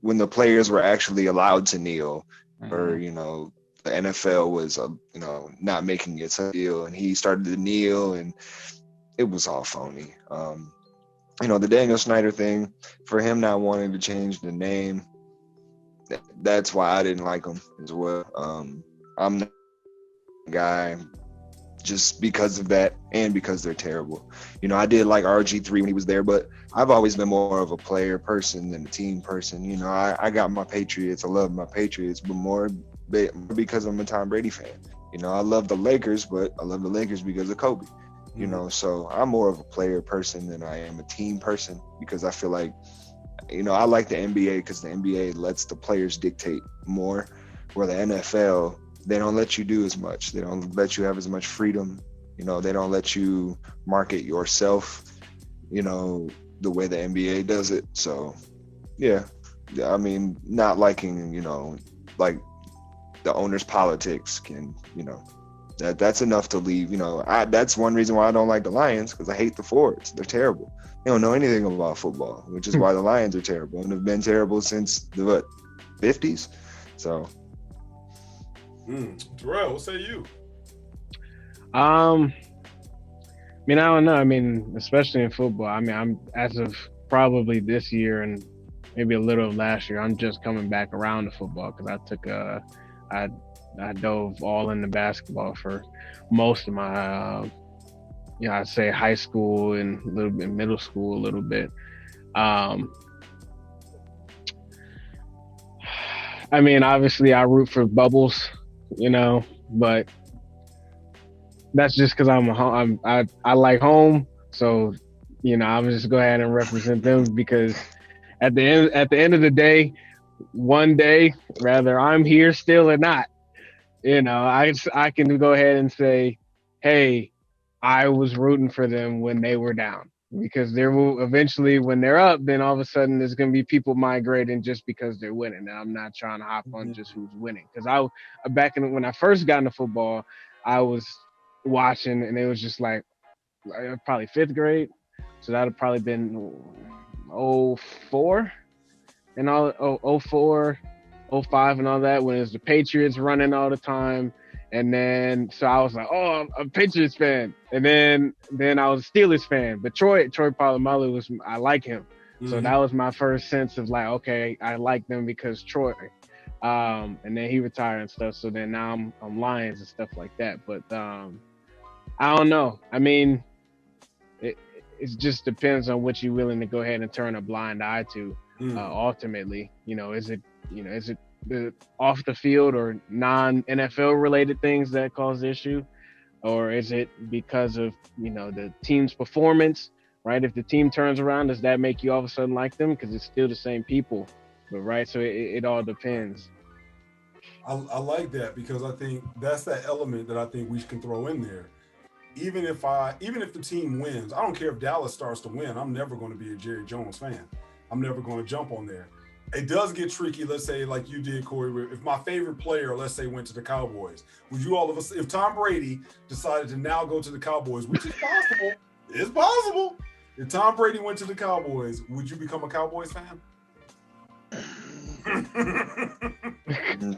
when the players were actually allowed to kneel, or the NFL was not making it a deal, and he started to kneel, and it was all phony. The Daniel Snyder thing, for him not wanting to change the name, that's why I didn't like him as well. I'm not a guy just because of that, and because they're terrible. I did like RG3 when he was there, but I've always been more of a player person than a team person. I got my Patriots. I love my Patriots, but more because I'm a Tom Brady fan. I love the Lakers, but I love the Lakers because of Kobe. So I'm more of a player person than I am a team person, because I feel like, I like the NBA because the NBA lets the players dictate more, where the NFL, they don't let you do as much. They don't let you have as much freedom. They don't let you market yourself, the way the NBA does it. So, yeah, I mean, not liking, like the owner's politics can, that's enough to leave. That's one reason why I don't like the Lions, because I hate the Fords. They're terrible. They don't know anything about football, which is why the Lions are terrible and have been terrible since the 50s. So, Terrell, what say you? I don't know. Especially in football. I'm, as of probably this year and maybe a little of last year, I'm just coming back around to football, because I took I dove all into basketball for most of my I'd say high school and a little bit middle school, a little bit. Obviously I root for Bubbles, but that's just because I like home. So, I'm just go ahead and represent them, because at the end of the day, one day, whether I'm here still or not, I can go ahead and say, hey, I was rooting for them when they were down, because there will eventually, when they're up, then all of a sudden there's going to be people migrating just because they're winning. And I'm not trying to hop on just who's winning. Because when I first got into football, I was watching, and it was just like probably fifth grade. So that would probably been 04 and all 04, 05 and all that, when it was the Patriots running all the time. And then, so I was like, oh, I'm a Patriots fan. And then I was a Steelers fan. But Troy Polamalu I like him. So that was my first sense of like, okay, I like them because Troy. And then he retired and stuff. So then now I'm Lions and stuff like that. But I don't know. It just depends on what you're willing to go ahead and turn a blind eye to. Ultimately, is it the off the field or non-NFL related things that cause the issue, or is it because of the team's performance, right? If the team turns around, does that make you all of a sudden like them? Because it's still the same people, but right, so it all depends. I like that, because I think that's that element that I think we can throw in there. even if the team wins, I don't care if Dallas starts to win, I'm never going to be a Jerry Jones fan. I'm never going to jump on there. It does get tricky, let's say, like you did, Corey, if my favorite player, let's say, went to the Cowboys, would you all of us, if Tom Brady decided to now go to the Cowboys, which is possible, it's possible. If Tom Brady went to the Cowboys, would you become a Cowboys fan?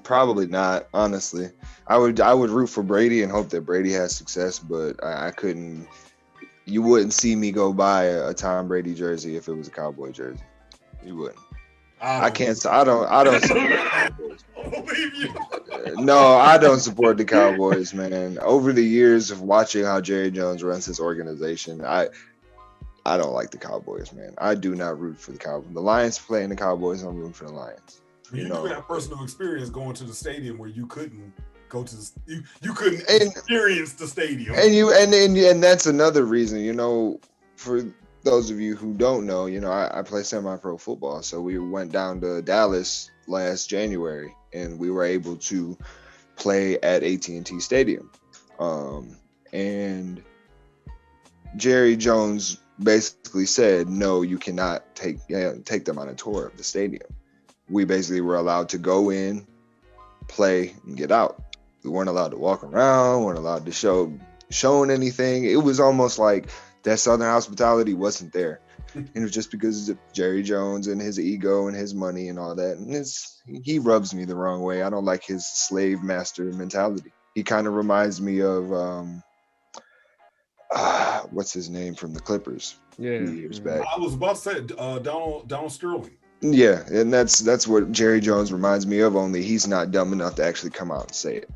Probably not, honestly. I would root for Brady and hope that Brady has success, but I couldn't. You wouldn't see me go buy a Tom Brady jersey if it was a Cowboy jersey. You wouldn't. I can't. I don't support the Cowboys. I believe you. No, I don't support the Cowboys, man. Over the years of watching how Jerry Jones runs his organization, I don't like the Cowboys, man. I do not root for the Cowboys. The Lions playing the Cowboys, I'm rooting for the Lions. You do have personal experience going to the stadium where you couldn't go to you couldn't experience the stadium. And that's another reason, for those of you who don't know, I play semi-pro football, so we went down to Dallas last January, and we were able to play at AT&T Stadium. And Jerry Jones basically said, no, you cannot take them on a tour of the stadium. We basically were allowed to go in, play, and get out. We weren't allowed to walk around, weren't allowed to shown anything. It was almost like that Southern hospitality wasn't there. And it was just because of Jerry Jones and his ego and his money and all that. And he rubs me the wrong way. I don't like his slave master mentality. He kind of reminds me of what's his name from the Clippers a few years back. I was about to say Donald Sterling. Yeah, and that's what Jerry Jones reminds me of, only he's not dumb enough to actually come out and say it.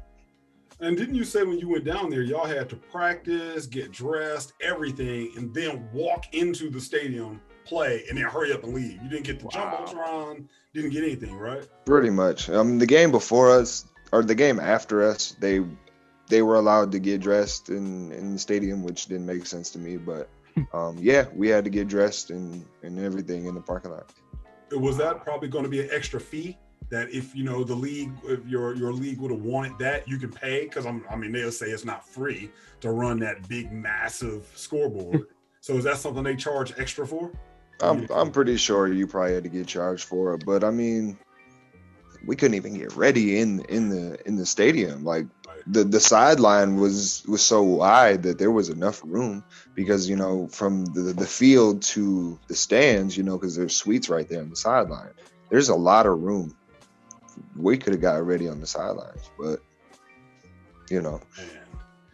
And didn't you say when you went down there, y'all had to practice, get dressed, everything, and then walk into the stadium, play, and then hurry up and leave? You didn't get the jumbotron, didn't get anything, right? Pretty much. The game before us, or the game after us, they were allowed to get dressed in the stadium, which didn't make sense to me. But we had to get dressed and everything in the parking lot. Was that probably going to be an extra fee? That if the league, if your league would have wanted that, you can pay? Because they'll say it's not free to run that big massive scoreboard. So is that something they charge extra for? I'm pretty sure you probably had to get charged for it, but we couldn't even get ready in the stadium. Like the sideline was so wide that there was enough room because from the field to the stands, because there's suites right there on the sideline. There's a lot of room. We could have got ready on the sidelines, but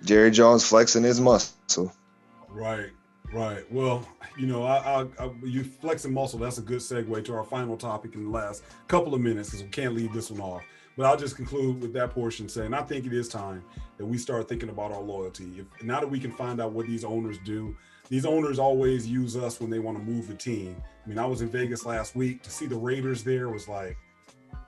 Jerry Jones flexing his muscle. Right. Well, you flexing muscle. That's a good segue to our final topic in the last couple of minutes, because we can't leave this one off. But I'll just conclude with that portion saying I think it is time that we start thinking about our loyalty. Now that we can find out what these owners do, these owners always use us when they want to move the team. I was in Vegas last week. To see the Raiders there was like,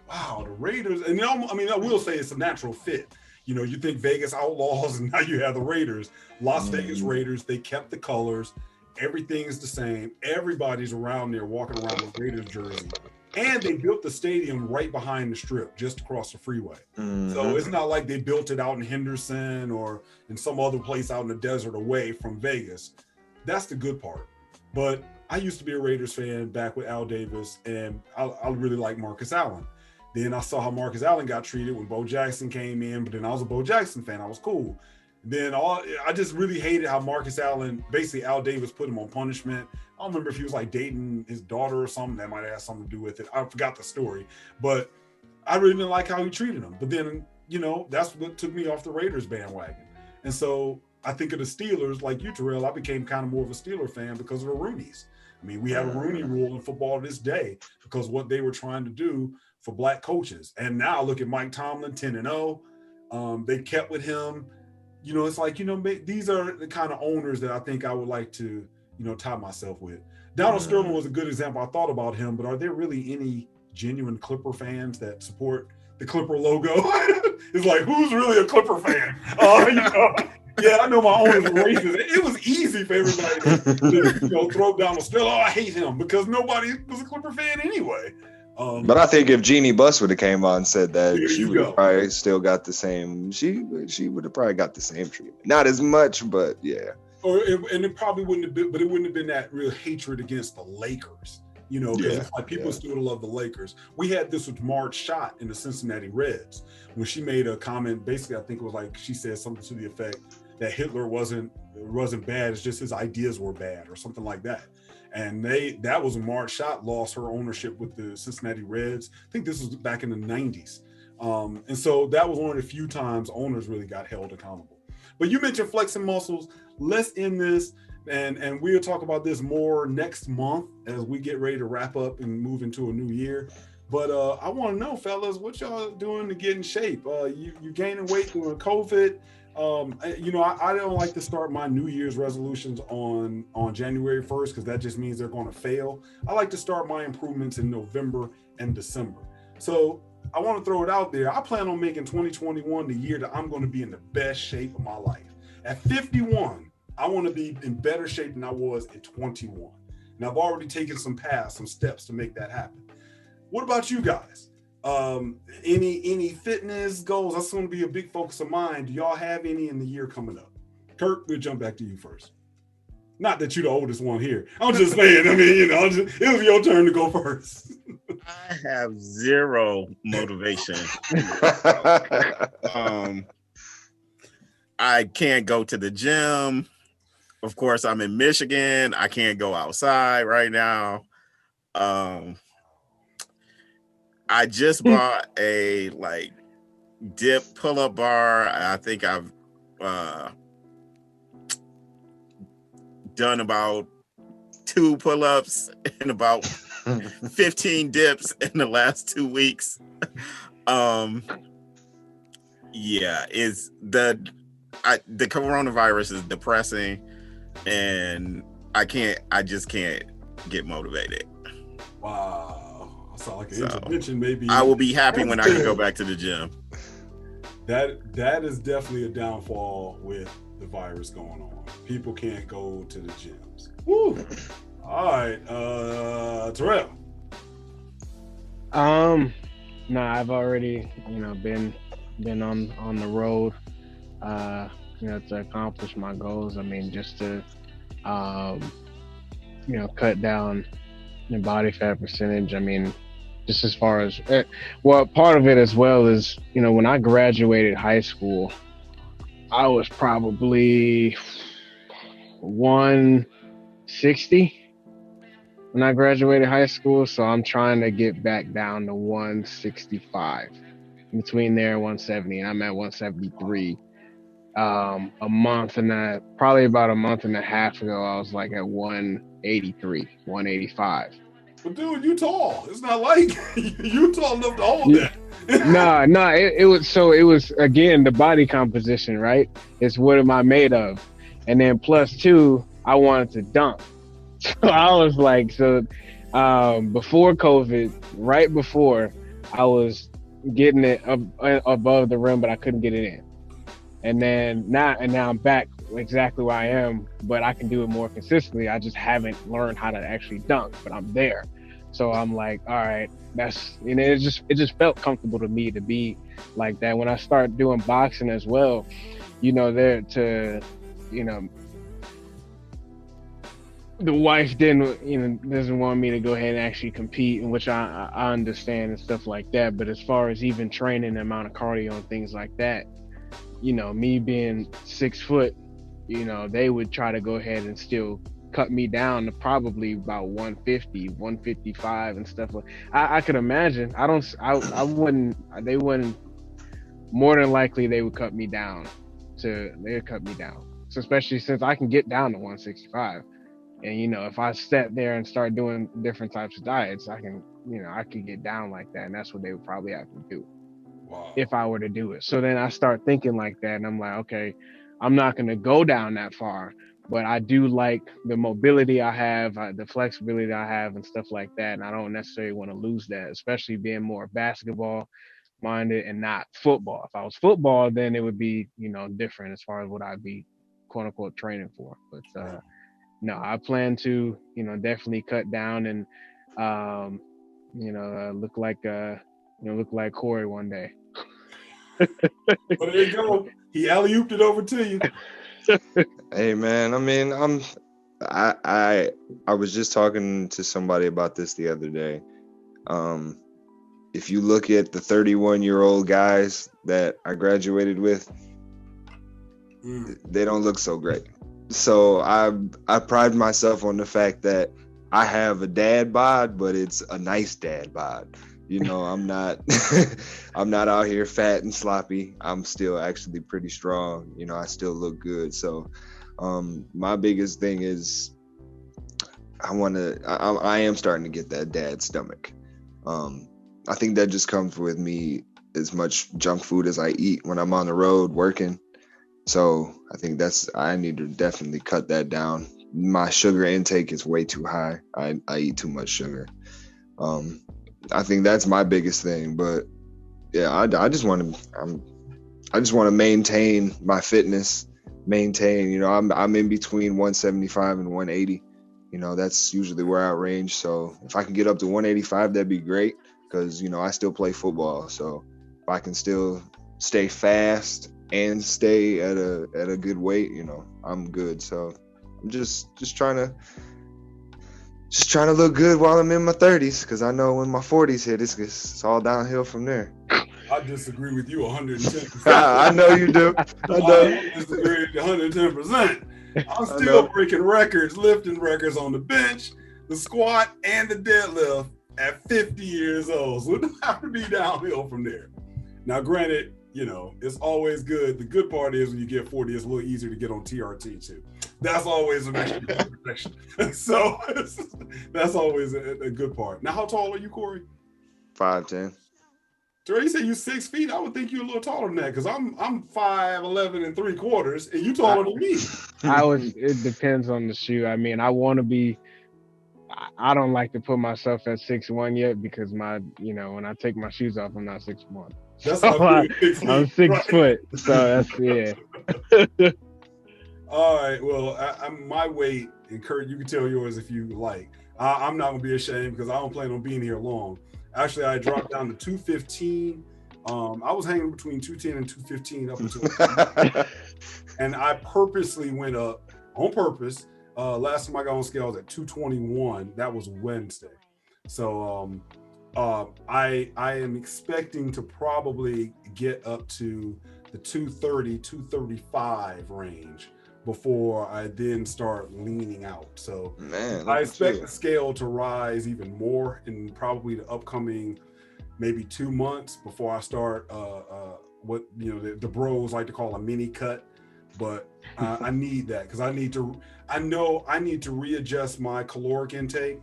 wow, the Raiders. And I will say it's a natural fit. You think Vegas Outlaws, and now you have the Raiders. Las Vegas Raiders, they kept the colors. Everything is the same. Everybody's around there walking around with Raiders jersey. And they built the stadium right behind the strip, just across the freeway. Mm-hmm. So it's not like they built it out in Henderson or in some other place out in the desert away from Vegas. That's the good part. But I used to be a Raiders fan back with Al Davis, and I really like Marcus Allen. Then I saw how Marcus Allen got treated when Bo Jackson came in, but then I was a Bo Jackson fan. I was cool. Then I just really hated how Marcus Allen, basically Al Davis put him on punishment. I don't remember if he was like dating his daughter or something. That might have something to do with it. I forgot the story, but I really didn't like how he treated him. But then, that's what took me off the Raiders bandwagon. And so I think of the Steelers, like you, Terrell, I became kind of more of a Steeler fan because of the Roonies. We have a Rooney rule in football to this day because what they were trying to do for black coaches. And now look at Mike Tomlin, 10-0. They kept with him. It's like, these are the kind of owners that I think I would like to, tie myself with. Donald Sterling was a good example. I thought about him, but are there really any genuine Clipper fans that support the Clipper logo? It's like, who's really a Clipper fan? Yeah, I know my owners are racist. It was easy for everybody to throw Donald Sterling. Oh, I hate him because nobody was a Clipper fan anyway. But I think if Jeannie Buss would have came out and said that, There she you would have go. probably still got the same. She would have probably got the same treatment. Not as much, but yeah. And it probably wouldn't have been, but it wouldn't have been that real hatred against the Lakers, you know, because it's like people still love the Lakers. We had this with Marge Schott in the Cincinnati Reds when she made a comment. Basically, I think it was like she said something to the effect that Hitler wasn't bad. It's just his ideas were bad or something like that. And that was when Marge Schott lost her ownership with the Cincinnati Reds. I think this was back in the 90s. And so that was one of the few times owners really got held accountable. But you mentioned flexing muscles. Let's end this, and we'll talk about this more next month as we get ready to wrap up and move into a new year. But I want to know, fellas, what y'all doing to get in shape? You gaining weight during COVID? You know, I don't like to start my New Year's resolutions on January 1st because that just means they're going to fail. I like to start my improvements in November and December. So I want to throw it out there. I plan on making 2021 the year that I'm going to be in the best shape of my life. At 51, I want to be in better shape than I was at 21. And I've already taken some steps to make that happen. What about you guys? Any fitness goals? That's going to be a big focus of mine. Do y'all have any in the year coming up? Kurt, we'll jump back to you first. Not that you're the oldest one here. I'm just saying, I mean, you know, it was your turn to go first. I have zero motivation. I can't go to the gym. Of course, I'm in Michigan. I can't go outside right now. I just bought a dip pull-up bar. I think I've done about 2 pull-ups and about 15 dips in the last 2 weeks. Is the coronavirus is depressing, and I just can't get motivated. Wow, I sound like an intervention. Maybe I will be happy when I can go back to the gym. That is definitely a downfall with the virus going on. People can't go to the gyms. Woo! All right, Terrell. No, I've already, been on the road, to accomplish my goals. I mean, just to, cut down the body fat percentage. I mean, just as far as, part of it as well is, when I graduated high school, I was probably 160 when I graduated high school. So I'm trying to get back down to 165, between there and 170. And I'm at 173. Probably about a month and a half ago, I was like at 183, 185. But dude, you tall. It's not like you tall enough to hold that. No, it was again the body composition, right? It's what am I made of? And then plus 2, I wanted to dunk. So I was like, before COVID, right before, I was getting it above the rim, but I couldn't get it in. And now I'm back exactly where I am, but I can do it more consistently. I just haven't learned how to actually dunk, but I'm there. So I'm like, all right, it just felt comfortable to me to be like that. When I started doing boxing as well, the wife doesn't want me to go ahead and actually compete, in which I understand and stuff like that. But as far as even training the amount of cardio and things like that, me being 6 foot, they would try to go ahead and still cut me down to probably about 150, 155 and stuff like. I could imagine. I wouldn't. They wouldn't. More than likely, they would cut me down. So, especially since I can get down to 165. And if I sat there and start doing different types of diets, I can get down like that, and that's what they would probably have to do. Wow. If I were to do it. So then I start thinking like that, and I'm like, okay, I'm not going to go down that far, but I do like the mobility I have, the flexibility I have, and stuff like that. And I don't necessarily want to lose that, especially being more basketball minded and not football. If I was football, then it would be different as far as what I'd be quote unquote training for. But no, I plan to definitely cut down and look like Corey one day. But there you go. He alley-ooped it over to you. Hey man, I mean, I was just talking to somebody about this the other day. If you look at the 31-year-old guys that I graduated with, they don't look so great. So I pride myself on the fact that I have a dad bod, but it's a nice dad bod. I'm not I'm not out here fat and sloppy. I'm still actually pretty strong. I still look good. So my biggest thing is I am starting to get that dad stomach. I think that just comes with me as much junk food as I eat when I'm on the road working. So I think I need to definitely cut that down. My sugar intake is way too high. I eat too much sugar. I think that's my biggest thing. But yeah, I just want to maintain my fitness. I'm in between 175 and 180. That's usually where I range. So if I can get up to 185, that'd be great. Because I still play football. So if I can still stay fast and stay at a good weight, I'm good. So I'm just trying to look good while I'm in my 30s, because I know when my 40s hit, it's all downhill from there. I disagree with you 110%. I know you do. I disagree 110%. I'm still breaking records, lifting records on the bench, the squat, and the deadlift at 50 years old. So it doesn't have to be downhill from there. Now, granted, it's always good. The good part is when you get 40, it's a little easier to get on TRT too. That's always an extra protection. So that's always a good part. Now, how tall are you, Corey? 5'10". Trey, you say you're 6 feet. I would think you're a little taller than that, because I'm 5'11" and 3/4, and you taller than me. It depends on the shoe. I mean, I want to be. I don't like to put myself at 6'1" yet, because when I take my shoes off, I'm not 6'1". That's so I'm 6 right? foot. So that's yeah. All right. Well, my weight, and Kurt, you can tell yours if you like. I'm not gonna be ashamed, because I don't plan on being here long. Actually, I dropped down to 215. I was hanging between 210 and 215 up until, and I purposely went up on purpose. Last time I got on scale, I was at 221. That was Wednesday. So I am expecting to probably get up to the 230, 235 range before I then start leaning out. So I expect the scale to rise even more in probably the upcoming maybe 2 months before I start what the bros like to call a mini cut. But I need that, because I know I need to readjust my caloric intake,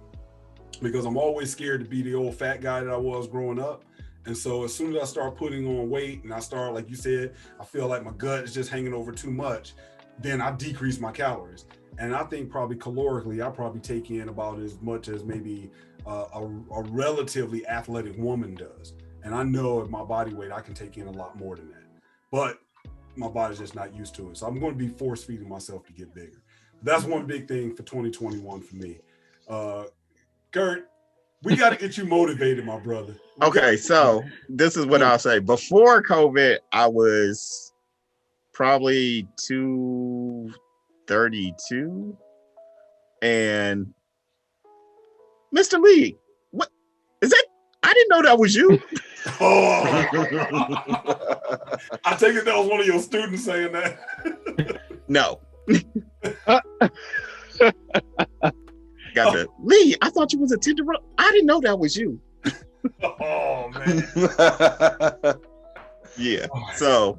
because I'm always scared to be the old fat guy that I was growing up. And so as soon as I start putting on weight and I start, like you said, I feel like my gut is just hanging over too much, then I decrease my calories. And I think probably calorically, I probably take in about as much as maybe a relatively athletic woman does. And I know at my body weight, I can take in a lot more than that. But my body's just not used to it. So I'm going to be force feeding myself to get bigger. That's one big thing for 2021 for me. Kurt, we got to get you motivated, my brother. Okay, so this is what I'll say. Before COVID, I was probably 232. And Mr. Lee, what is that? I didn't know that was you. Oh, I take it that was one of your students saying that. No. Got the Lee, I thought you was a tenderoni. I didn't know that was you. Oh man. Yeah. So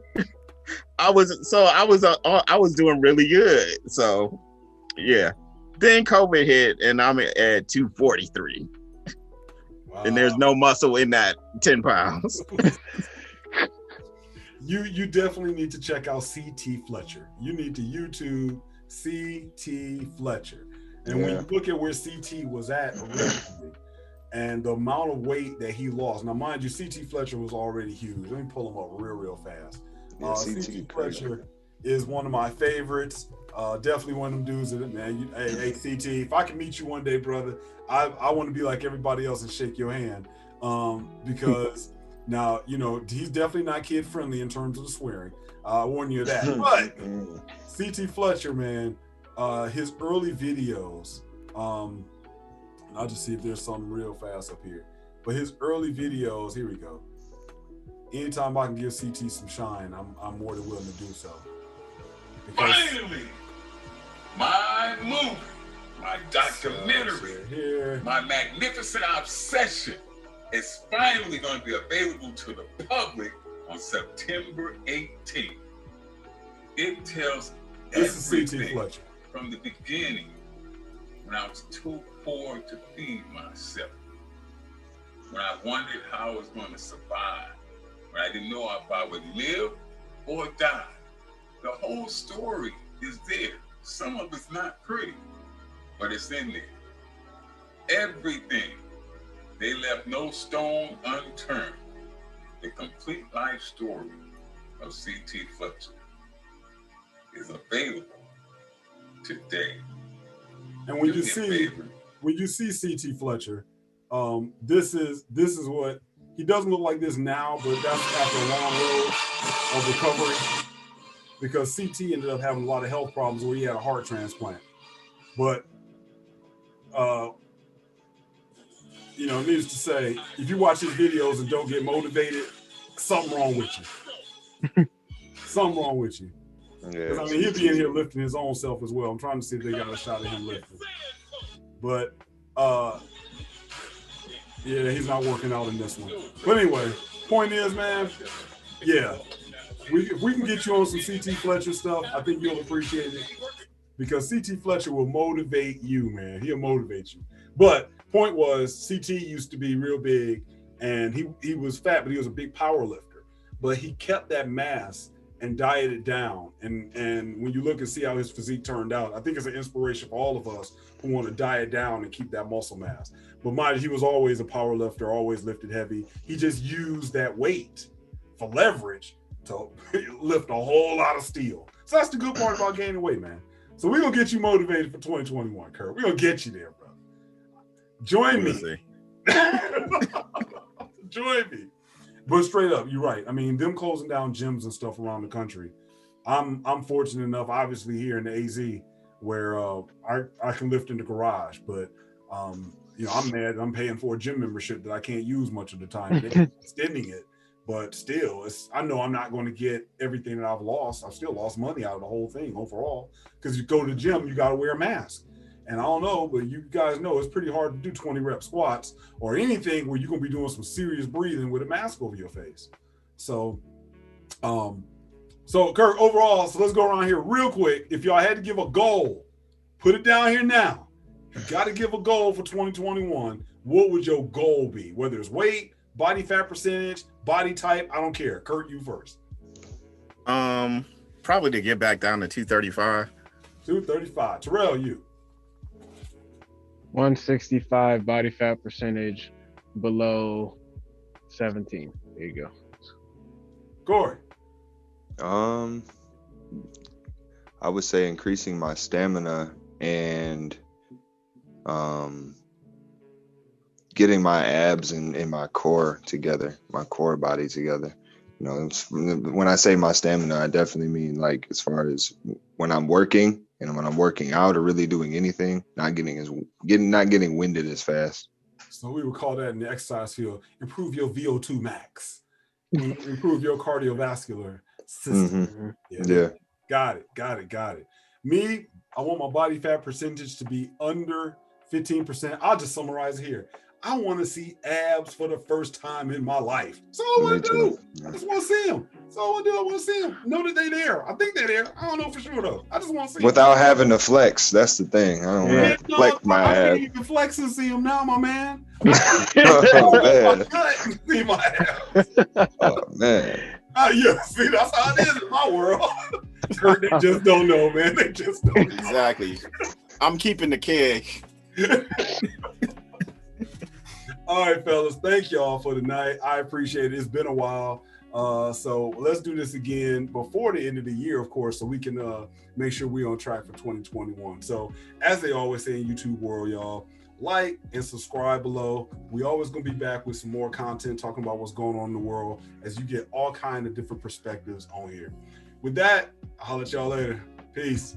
I was doing really good. So yeah. Then COVID hit and I'm at 243. Wow. And there's no muscle in that 10 pounds. You definitely need to check out CT Fletcher. You need to YouTube CT Fletcher. And when you look at where CT was at originally and the amount of weight that he lost. Now, mind you, CT Fletcher was already huge. Let me pull him up real fast. CT Fletcher is one of my favorites. Definitely one of them dudes that, man, hey, CT, if I can meet you one day, brother, I want to be like everybody else and shake your hand. Because now, you know, he's definitely not kid friendly in terms of the swearing. I warn you of that. But CT Fletcher, man, his early videos, I'll just see if there's something real fast up here. But his early videos, here we go. Anytime I can give CT some shine, I'm more than willing to do so. Because finally, my movie, my documentary, my magnificent obsession is finally going to be available to the public on September 18th. It tells everything from the beginning, when I was too poor to feed myself, when I wondered how I was going to survive, when I didn't know if I would live or die. The whole story is there. Some of it's not pretty, but it's in there. Everything. They left no stone unturned. The complete life story of CT Fletcher is available today. And when you see CT Fletcher, this is what he doesn't look like this now, but that's after a long road of recovery. Because CT ended up having a lot of health problems where he had a heart transplant. But, you know, needless to say, if you watch his videos and don't get motivated, something wrong with you. Something wrong with you. Because, I mean, he'll be in here lifting his own self as well. I'm trying to see if they got a shot of him lifting. But, yeah, he's not working out in this one. But anyway, point is, man, yeah. If we can get you on some CT Fletcher stuff, I think you'll appreciate it, because CT Fletcher will motivate you, man. He'll motivate you. But point was, CT used to be real big, and he was fat, but he was a big power lifter. But he kept that mass and dieted down. And when you look and see how his physique turned out, I think it's an inspiration for all of us who want to diet down and keep that muscle mass. But mind you, he was always a power lifter, always lifted heavy. He just used that weight for leverage to lift a whole lot of steel. So that's the good part about gaining weight, man. So we're gonna get you motivated for 2021, Kurt. We're gonna get you there, bro. Join me. Join me. But straight up, you're right. I mean, them closing down gyms and stuff around the country. I'm fortunate enough, obviously, here in the AZ, where I can lift in the garage. But you know, I'm mad. I'm paying for a gym membership that I can't use much of the time. They're extending it. But still, I know I'm not going to get everything that I've lost. I've still lost money out of the whole thing overall, because you go to the gym, you got to wear a mask. And I don't know, but you guys know it's pretty hard to do 20 rep squats or anything where you're going to be doing some serious breathing with a mask over your face. So, Kurt, overall, so let's go around here real quick. If y'all had to give a goal, put it down here now. You got to give a goal for 2021. What would your goal be? Whether it's weight, body fat percentage, body type, I don't care. Kurt, you first. Probably to get back down to 235. 235. Terrell, you. 165 body fat percentage, below 17. There you go. Corey. I would say increasing my stamina and getting my abs and my core together, my core body together. You know, when I say my stamina, I definitely mean like as far as when I'm working and when I'm working out or really doing anything, not getting winded as fast. So we would call that in the exercise field, improve your VO2 max, improve your cardiovascular system. Mm-hmm. Yeah. Got it. Me, I want my body fat percentage to be under 15%. I'll just summarize it here. I want to see abs for the first time in my life. That's all I want to do. I just want to see them. That's all I want to do. I want to see them. Know that they're there. I think they're there. I don't know for sure, though. I just want to see them. Without having to flex. That's the thing. I don't want to flex my abs. I can't even flex and see them now, my man. Oh, man. See my abs. Oh, man. Yeah, see, that's how it is in my world. They just don't know, man. They just don't know. Exactly. I'm keeping the keg. All right, fellas. Thank y'all for tonight. I appreciate it. It's been a while. So let's do this again before the end of the year, of course, so we can make sure we're on track for 2021. So as they always say in YouTube world, y'all, like and subscribe below. We always gonna be back with some more content talking about what's going on in the world as you get all kind of different perspectives on here. With that, I'll holler at y'all later. Peace.